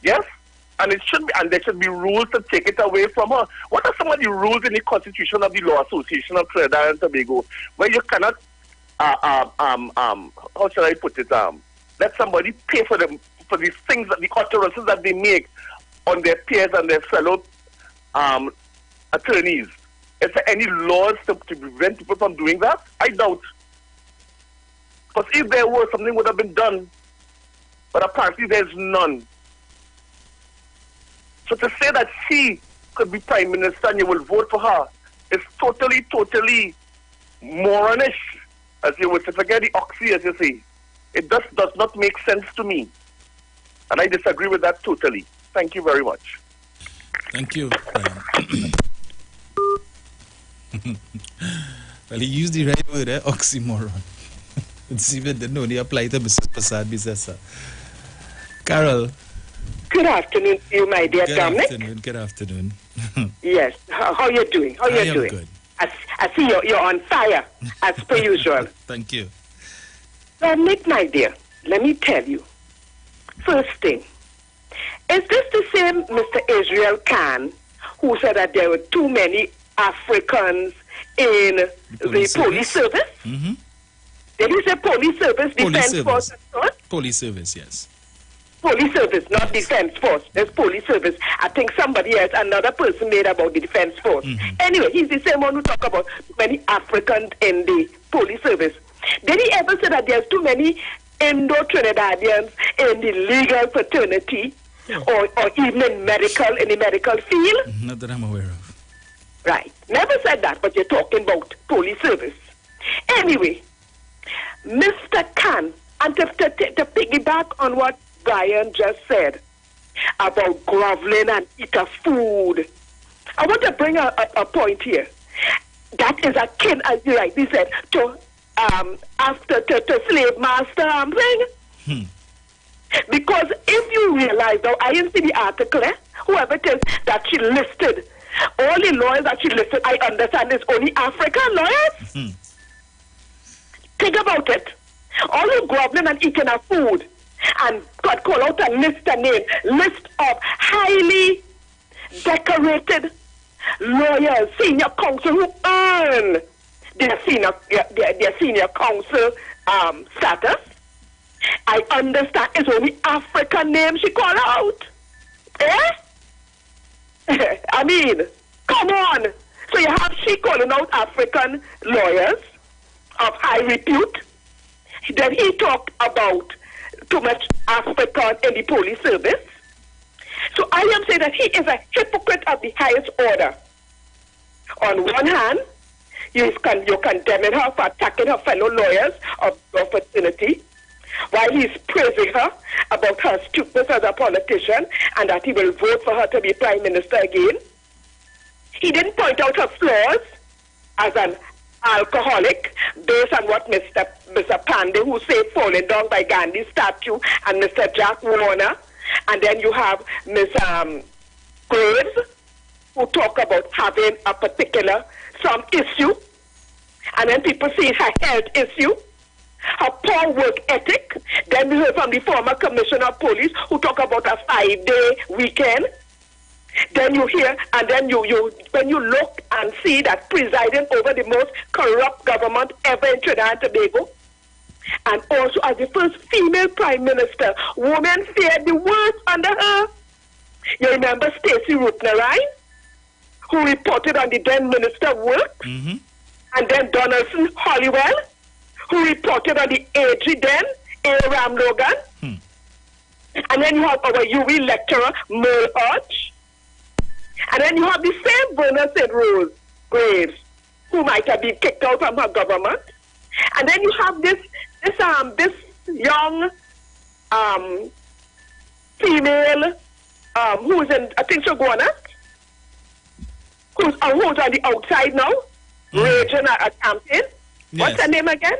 Yes? And it should be, and there should be rules to take it away from her. What are some of the rules in the Constitution of the Law Association of Trinidad and Tobago where you cannot, how shall I put it, let somebody pay for for the things, that the utterances that they make on their peers and their fellow attorneys. Is there any laws to prevent people from doing that? I doubt. Because if there were, something would have been done. But apparently there's none. So to say that she could be Prime Minister and you will vote for her is totally, totally moronish, as you would say. Forget the oxy, as you say. It does not make sense to me. And I disagree with that totally. Thank you very much. Thank you, Brian. Well, he used the right word, oxymoron. Let's see if it didn't only apply to Mrs. Prasad Bisesa. Carol. Good afternoon to you, my dear Dominic. Good afternoon. Yes. How are you doing? How are you doing? Good. I see you're on fire, as per usual. Thank you. Dominic, my dear, let me tell you. First thing, is this the same Mr. Israel Khan who said that there were too many Africans in the police service? Mm-hmm. Did he say police service, defense force? Police service, yes. Police service, not defense force. There's police service. I think somebody else, another person made about the defense force. Mm-hmm. Anyway, he's the same one who talk about many Africans in the police service. Did he ever say that there's too many Indo-Trinidadians in the legal fraternity or even in the medical field? Not that I'm aware of. Right. Never said that, but you're talking about police service. Anyway, Mr. Khan, and to piggyback on what Brian just said about groveling and eat of food, I want to bring a point here. That is akin, as you rightly said, to slave master thing. Because if you realize, now I didn't see the article, whoever it is that she listed, all the lawyers that she listed, I understand is only African lawyers. Think about it. All the groveling and eating of food, and God call out a list of highly decorated lawyers, senior counsel who earn their senior counsel status. I understand it's only African names she call out. I mean, come on. So you have she calling out African lawyers of high repute. Then he talked about too much African in the police service. So I am saying that he is a hypocrite of the highest order. On one hand, you're condemning her for attacking her fellow lawyers of fraternity, while he's praising her about her astuteness as a politician and that he will vote for her to be Prime Minister again. He didn't point out her flaws as an alcoholic based on what Mr. Pandey, who said falling down by Gandhi's statue, and Mr. Jack Warner. And then you have Ms. Graves, who talk about having a particular, some issue. And then people see her health issue, her poor work ethic. Then we heard from the former commissioner of police who talk about a 5-day weekend. Then you hear, and then when you look and see that presiding over the most corrupt government ever in Trinidad and Tobago, and also as the first female prime minister, women feared the worst under her. You remember Stacey Rupner, right? Who reported on the then minister of work, and then Donaldson Hollywell, who reported on the AG then, A. Ram Logan, and then you have our UV lecturer, Merle Hodge. And then you have the same Verna St. Rose Graves, who might have been kicked out from her government. And then you have this young female who's in, I think she'll go on who's on the outside now, raging a campaign. Yes. What's her name again?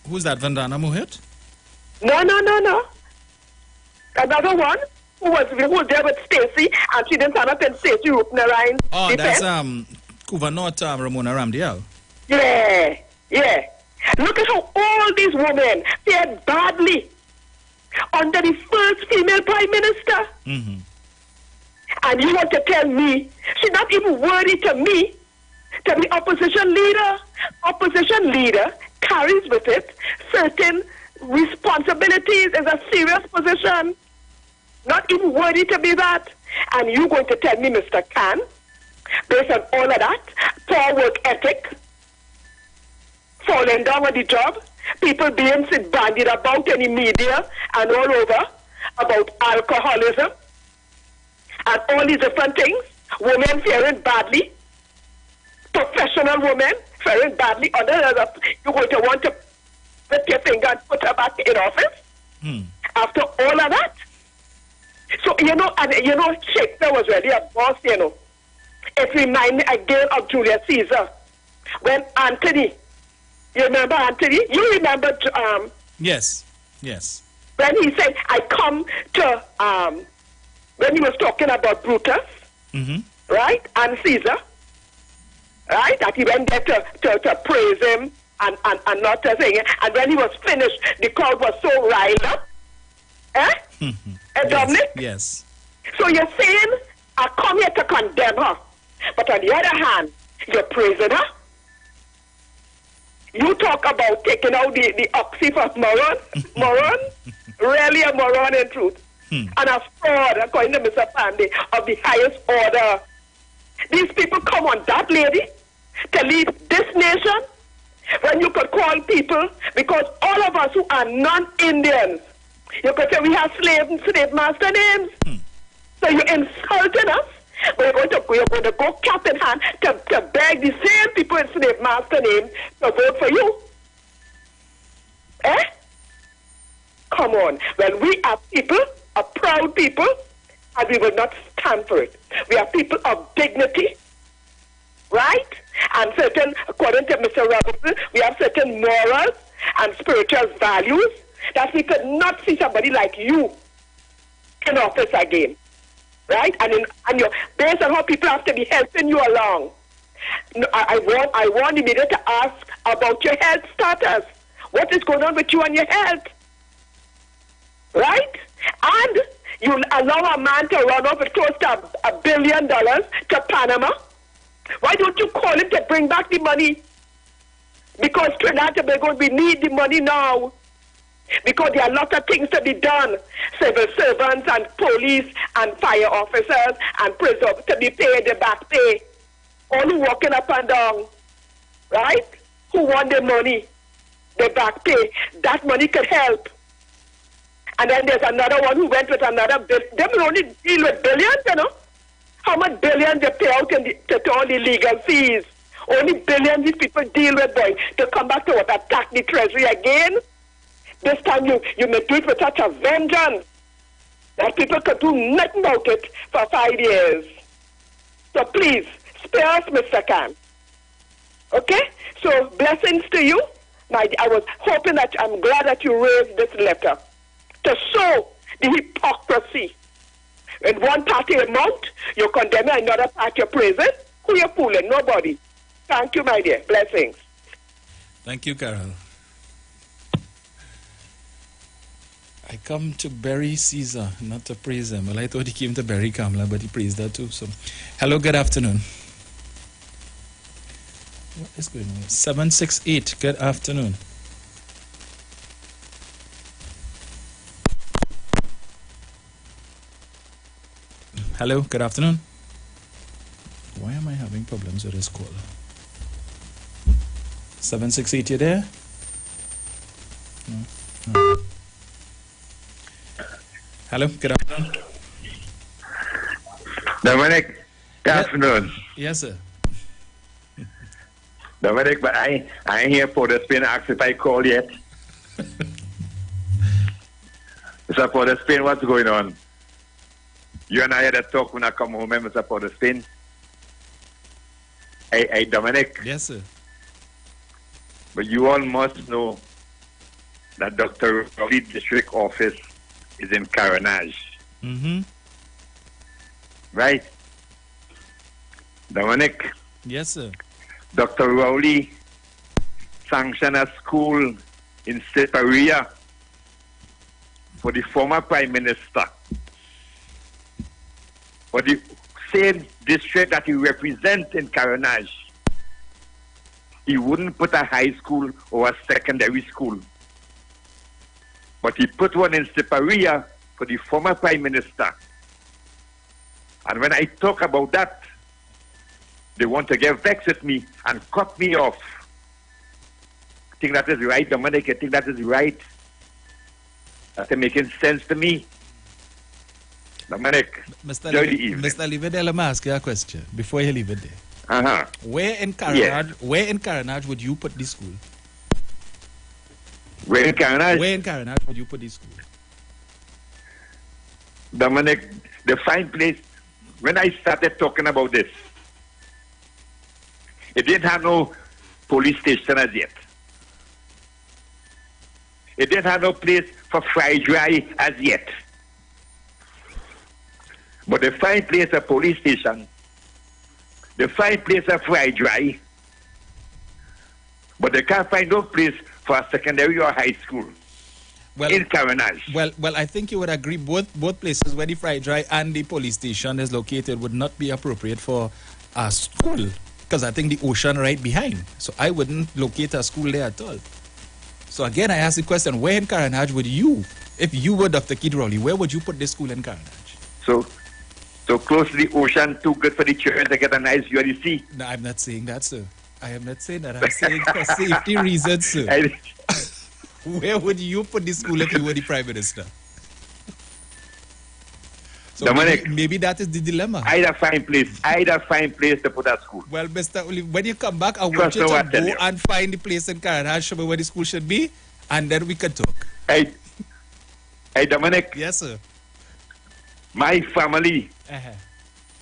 Who's that, Vandana Mohit? No. Another one. Who was there with Stacey, and she didn't stand up in Stacey Rupner Ryan's defense. That's Kuva North, Ramona Ramdial. Yeah. Look at how all these women fared badly under the first female prime minister. And you want to tell me she's not even worthy to me to be opposition leader? Opposition leader carries with it certain responsibilities is a serious position. Not even worthy to be that. And you going to tell me, Mr. Khan, based on all of that, poor work ethic, falling down on the job, people being bandied about in the media and all over about alcoholism and all these different things, women faring badly, professional women faring badly, you're going to want to put your finger and put her back in office after all of that? So, Shakespeare was really a boss, It reminds me again of Julius Caesar. When Antony, you remember Antony? You remember... Yes. When he said, I come to... when he was talking about Brutus, right? And Caesar, right? That he went there to praise him and not to sing it. And when he was finished, the crowd was so riled up. Dominic? Yes. So you're saying, I come here to condemn her. But on the other hand, you're praising her. You talk about taking out the oxy from moron. Moron? Really a moron in truth. And a fraud, according to Mr. Pandey, of the highest order. These people come on that lady to lead this nation when you could call people, because all of us who are non-Indians, you could say we have slave master names. So you're insulting us, but you're going to go cap in hand to beg the same people in slave master names to vote for you. Come on. Well, we are people, are proud people, and we will not stand for it. We are people of dignity, right? And certain, according to Mr. Robinson, we have certain morals and spiritual values that we could not see somebody like you in office again, right? And you're based on how people have to be helping you along. I want the media to ask about your health status. What is going on with you and your health? Right? And you allow a man to run off with close to $1 billion to Panama. Why don't you call him to bring back the money? Because Trinidad and Tobago, we need the money now. Because there are a lot of things to be done. Civil servants and police and fire officers and prisoners to be paid the back pay. All who walking up and down, right? Who want the money, the back pay. That money could help. And then there's another one who went with another bill. They will only deal with billions, How much billions they pay out to all the legal fees. Only billions these people deal with, boy. To come back to what, attack the treasury again? This time you may do it with such a vengeance that people could do nothing about it for 5 years. So please, spare us, Mr. Khan. Okay? So blessings to you. I was hoping that, I'm glad that you raised this letter to show the hypocrisy. In one party a month, you're condemning, another party you're praising. Who you fooling? Nobody. Thank you, my dear. Blessings. Thank you, Carol. I come to bury Caesar, not to praise him. Well, I thought he came to bury Kamala, but he praised her too. So, hello, good afternoon. What is going on? 768, good afternoon. Hello, good afternoon. Why am I having problems with this call? 768, you there? No. Hello, good afternoon. Dominic, good afternoon. Yes, sir. Dominic, but I ain't here for the spin. Ask if I call yet. Mr. Porter Spain, what's going on? You and I had a talk when I come home, Mr. Porter Spain. Hey, Dominic. Yes, sir. But you all must know that Dr. Rowley District Office is in Carnage. Mm-hmm. Right? Dominic. Yes, sir. Dr. Rowley sanctioned a school in Separia for the former Prime Minister. For the same district that he represents in Carnage. He wouldn't put a high school or a secondary school. But he put one in Siparia for the former Prime Minister. And when I talk about that, they want to get vexed with me and cut me off. I think that is right, Dominic. I think that is right. That's making sense to me. Dominic, Mr. enjoy the evening. Mr. Livedale, let me ask you a question before you leave it there. Uh-huh. Where in Caranage would you put this school? Where in Caranage? Where in Caranage would you put this school? Dominic, the fine place, when I started talking about this, it didn't have no police station as yet. It didn't have no place for fry dry as yet. But the fine place a police station, the fine place a fry dry, but they can't find no place for a secondary or high school in Caranage. Well, I think you would agree both places where the fry dry and the police station is located would not be appropriate for a school, because I think the ocean right behind. So I wouldn't locate a school there at all. So again, I ask the question, where in Caranage would you, if you were Dr. Kid Rowley, where would you put this school in Caranage? So close to the ocean, too good for the children to get a nice view of the sea. No, I'm not saying that, sir. I am not saying that. I'm saying for safety reasons, sir. Where would you put this school if you were the Prime Minister? So Dominic, maybe that is the dilemma. I'd find place to put that school. Well, Mr. Olive, when you come back, I want you to go and find the place in Caranage, show me where the school should be, and then we can talk. Hey, Dominic. Yes, sir. My family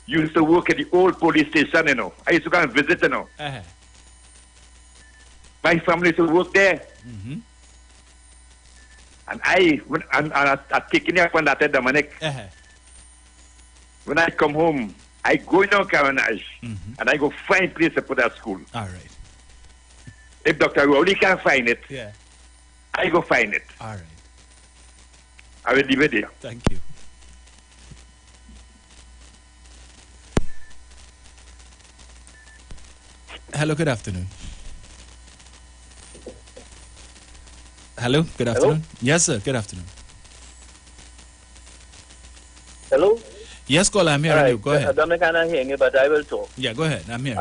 used to work at the old police station, you know. I used to go and visit, you know. My family used to work there. Mm-hmm. And I'm taking you up on that, Dominic. When I come home, I go in on Caranage, and I go find place to put that school. All right. If Dr. Rowley can't find it, I go find it. All right. I will leave it there. Thank you. Hello, good afternoon. Hello, good afternoon. Hello? Yes, sir, good afternoon. Hello? Yes, caller, I'm hearing you. Go ahead. Dominic, I'm not hearing you, but I will talk. Yeah, go ahead. I'm here.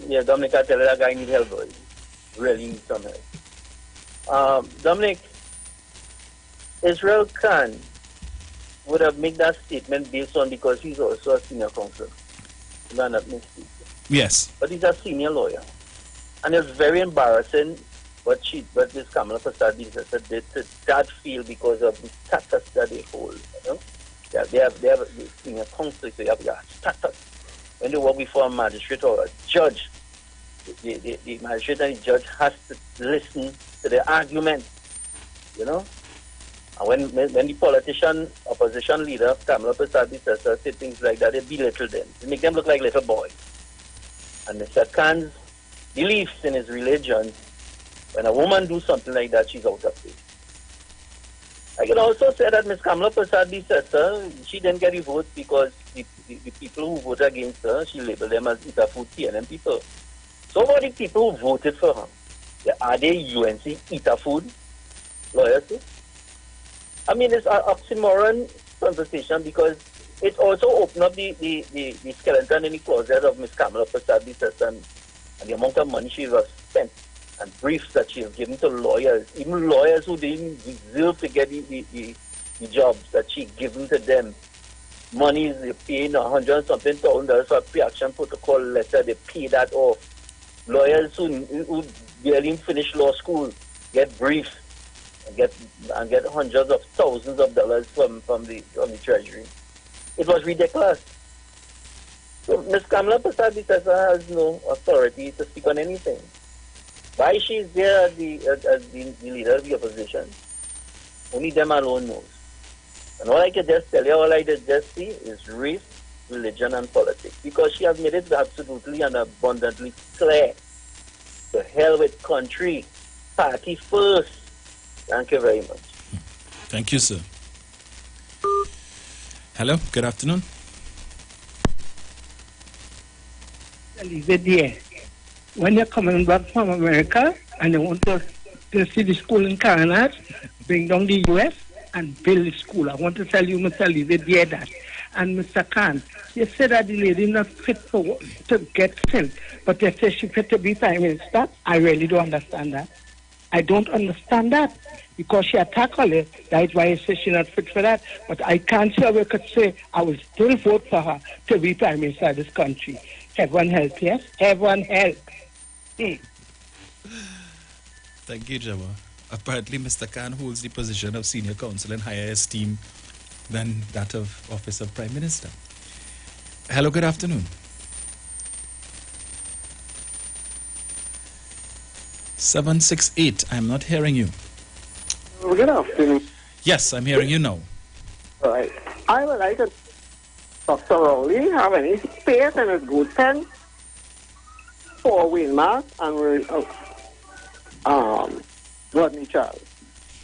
Yeah, Dominic, I tell you that guy needs help, boy. Really needs some help. Dominic, Israel Khan would have made that statement based on because he's also a senior counsel. If I'm not mistaken. Yes. But he's a senior lawyer. And it's very embarrassing what this Kamala Prasad did to that field because of the status that they hold. You know? They have a senior counsel, so you have your status. When they work before a magistrate or a judge, the magistrate and the judge has to listen to the argument. You know? And when the politician, opposition leader, Kamala Prasad say things like that, they belittle them. They make them look like little boys. And Mr. Khan's beliefs in his religion, when a woman do something like that, she's out of place. I can also say that Ms. Kamala Prasad, she didn't get the vote because the people who voted against her, she labeled them as Itafood TNM people. So what the people who voted for her? Are they UNC Itafood lawyers too? I mean, it's an oxymoron conversation because it also opened up the skeleton in the closet of Ms. Kamala Prasad and the amount of money she has spent and briefs that she has given to lawyers, even lawyers who didn't deserve to get the jobs that she given to them. Money is paying $100-something thousand for a pre-action protocol letter. They pay that off. Lawyers who barely finished law school get briefs and get hundreds of thousands of dollars from the Treasury. It was ridiculous. So Ms. Kamala Prasad has no authority to speak on anything. Why she is there as the leader of the opposition, only them alone knows. And all I can just tell you, all I can just see is race, religion, and politics. Because she has made it absolutely and abundantly clear. To hell with country, party first. Thank you very much. Thank you, sir. Hello, good afternoon. When you're coming back from America and you want to see the school in Caranage, bring down the US and build the school. I want to tell you, Mr. Lee, they did that. And Mr. Khan, you said that the lady not fit to get sent, but they say she fit to be Prime Minister. I really don't understand that. I don't understand that. Because she attacked her, that's why I say she's not fit for that. But I can't see how we could say I will still vote for her to be Prime Minister of this country. Everyone help, yes? Everyone help. Thank you, Jabba. Apparently, Mr. Khan holds the position of senior counsel in higher esteem than that of office of Prime Minister. Hello, good afternoon. I'm not hearing you. Good afternoon. Yes, I'm hearing you now. All right. I would like to Dr. Rowley have any space in his good pen for Winmark and Rodney Charles.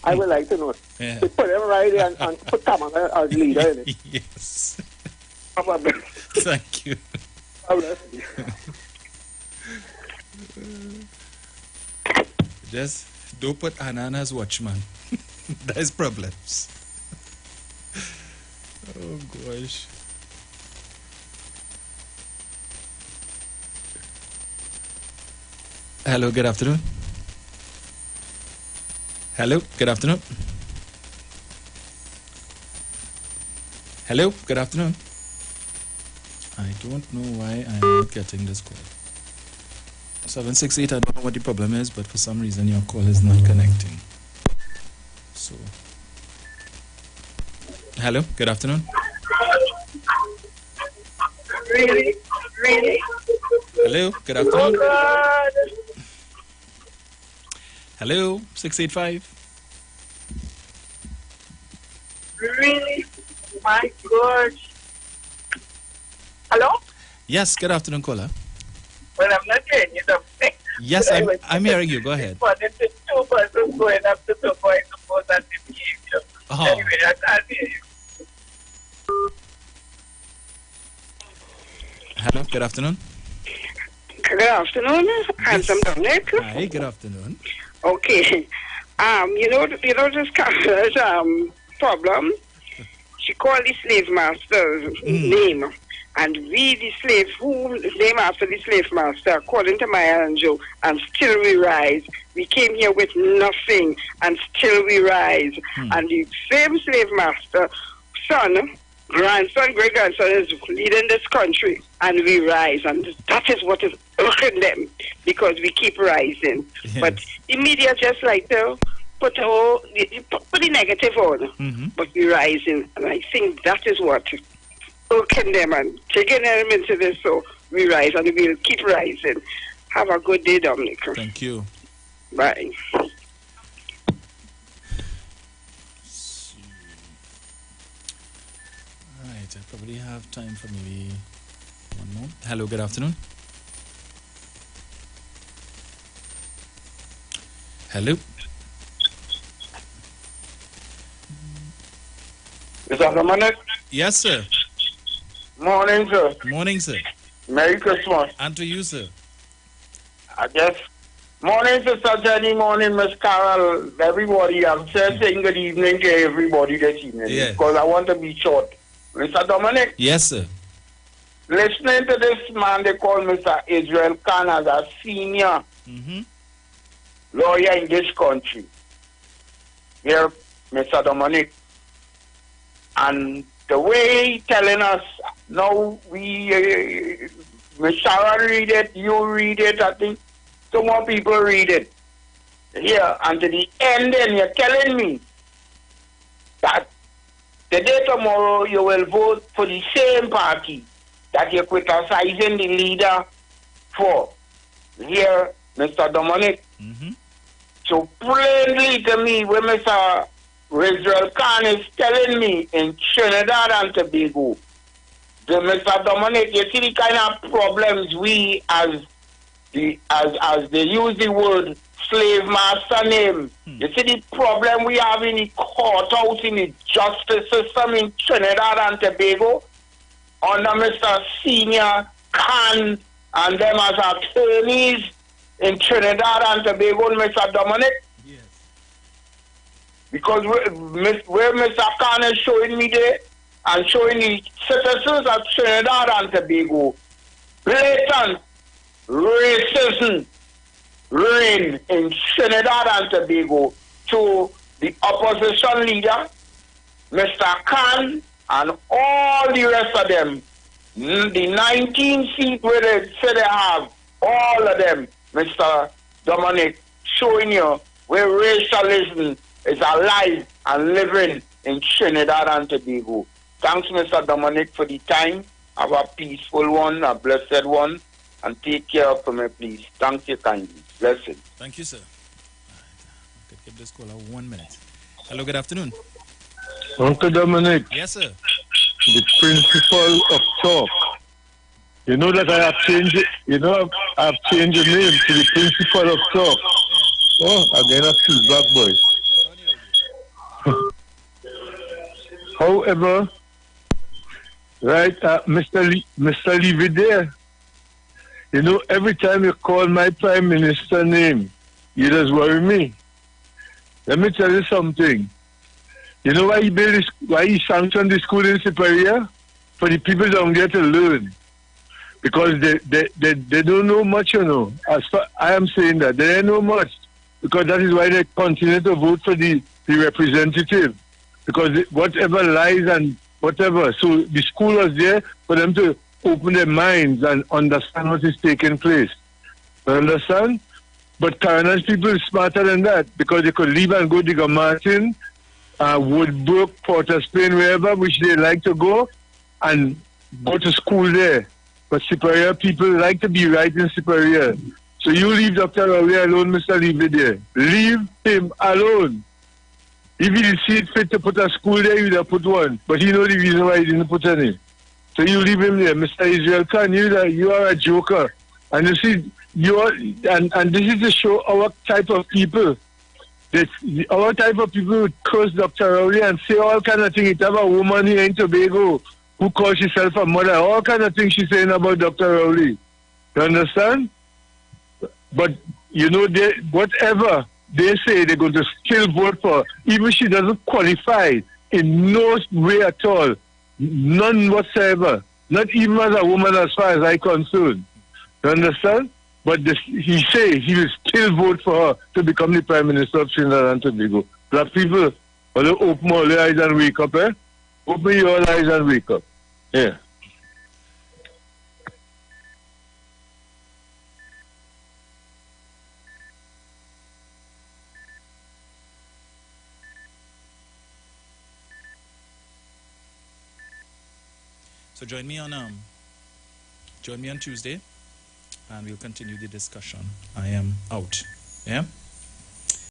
I would like to know. Yeah. To put him right there and put Kamala as leader in it. Yes. Probably. Thank you. Just don't put Anna as watchman. There's problems. Oh gosh. Hello, good afternoon. Hello, good afternoon. Hello, good afternoon. I don't know why I'm not getting this call. 768, I don't know what the problem is, but for some reason your call is not connecting. So, hello, good afternoon. Really? Hello, good afternoon. Oh God. Hello, 685. Really? My gosh. Hello? Yes, good afternoon, caller. Well, I'm not hearing you, something. Yes, I'm hearing you. Go ahead. But it's two persons going up to the boy, suppose that's the behavior. Oh. Anyway, I can't hear you. Hello, good afternoon. Good afternoon, handsome Dominic. Hi, good afternoon. Okay. You know this Carla's problem. She called the slave master's name, and we, the slave, who name after the slave master, according to Maya and Joe, and still we rise. We came here with nothing, and still we rise. And the same slave master, son, grandson, great-grandson is leading this country, and we rise. And that is what is irking them, because we keep rising. Yes. But the media just like to put the negative on, but we rising. And I think that is what irking them and taking them into this, so we rise, and we'll keep rising. Have a good day, Dominic. Thank you. Bye. Right, I probably have time for maybe one more. Hello, good afternoon. Hello. Is that Dominic? Yes, sir. Morning, sir. Morning, sir. Merry Christmas. And to you, sir. I guess. Morning, Sister Jenny. Morning, Miss Carol. Everybody, I'm just saying good evening to everybody this evening. Yes. Because I want to be short. Mr. Dominic? Yes, sir. Listening to this man they call Mr. Israel Khan as a senior lawyer in this country. Here, Mr. Dominic. And the way he telling us, now we, Miss Sharon read it, you read it, I think some more people read it. Here, and to the end, and you're telling me that the day tomorrow you will vote for the same party that you're criticizing the leader for. Here, Mr. Dominic. So plainly to me, when Mr. Israel Khan is telling me in Trinidad and Tobago, the Mr. Dominic, you see the kind of problems we as they use the word slave master name. You see the problem we have in the courthouse, in the justice system in Trinidad and Tobago, under Mr. Senior Khan and them as attorneys in Trinidad and Tobago, Mr. Dominic. Because where Mr. Khan is showing me there and showing the citizens of Trinidad and Tobago, blatant racism reign in Trinidad and Tobago to the opposition leader, Mr. Khan, and all the rest of them. The 19 seats where they say they have, all of them, Mr. Dominic, showing you where racialism is alive and living in Trinidad and Tobago. Thanks, Mr. Dominic, for the time. Have a peaceful one, a blessed one, and take care of me, please. Thank you kindly. Blessings. Thank you, sir. I could give this caller 1 minute. Hello, good afternoon. Uncle Dominic. Yes, sir. The principle of talk. You know that I have changed it. You know I've changed the name to the principle of talk. Oh, again a feedback, boy. However, right, Mr. Levy there, you know, every time you call my Prime Minister name, you just worry me. Let me tell you something. You know why he sanctioned the school in Siparia? For the people down there to learn. Because they don't know much, you know. As far I am saying that, they don't know much. Because that is why they continue to vote for the representative. Because whatever lies and whatever. So the school was there for them to open their minds and understand what is taking place. You understand? But Carolina's people are smarter than that because they could leave and go to Diga Martin, Woodbrook, Port of Spain, wherever which they like to go and go to school there. But Superior people like to be right in Superior. So you leave Dr. Rowley alone, Mr. Levy there. Leave him alone. If he did see it fit to put a school there, he would have put one. But he knows the reason why he didn't put any. So you leave him there. Mr. Israel Khan, you are a joker. And you see, and this is to show our type of people. Our type of people would curse Dr. Rowley and say all kind of things. It have a woman here in Tobago who calls herself a mother. All kind of things she's saying about Dr. Rowley. You understand? But, you know, whatever they say they're going to still vote for, even she doesn't qualify in no way at all. None whatsoever. Not even as a woman as far as I'm concerned. You understand? But he say he will still vote for her to become the Prime Minister of Trinidad and Tobago. Black people, open all your eyes and wake up, eh? Open your eyes and wake up. Yeah. So join me on Tuesday, and we'll continue the discussion. I am out. Yeah.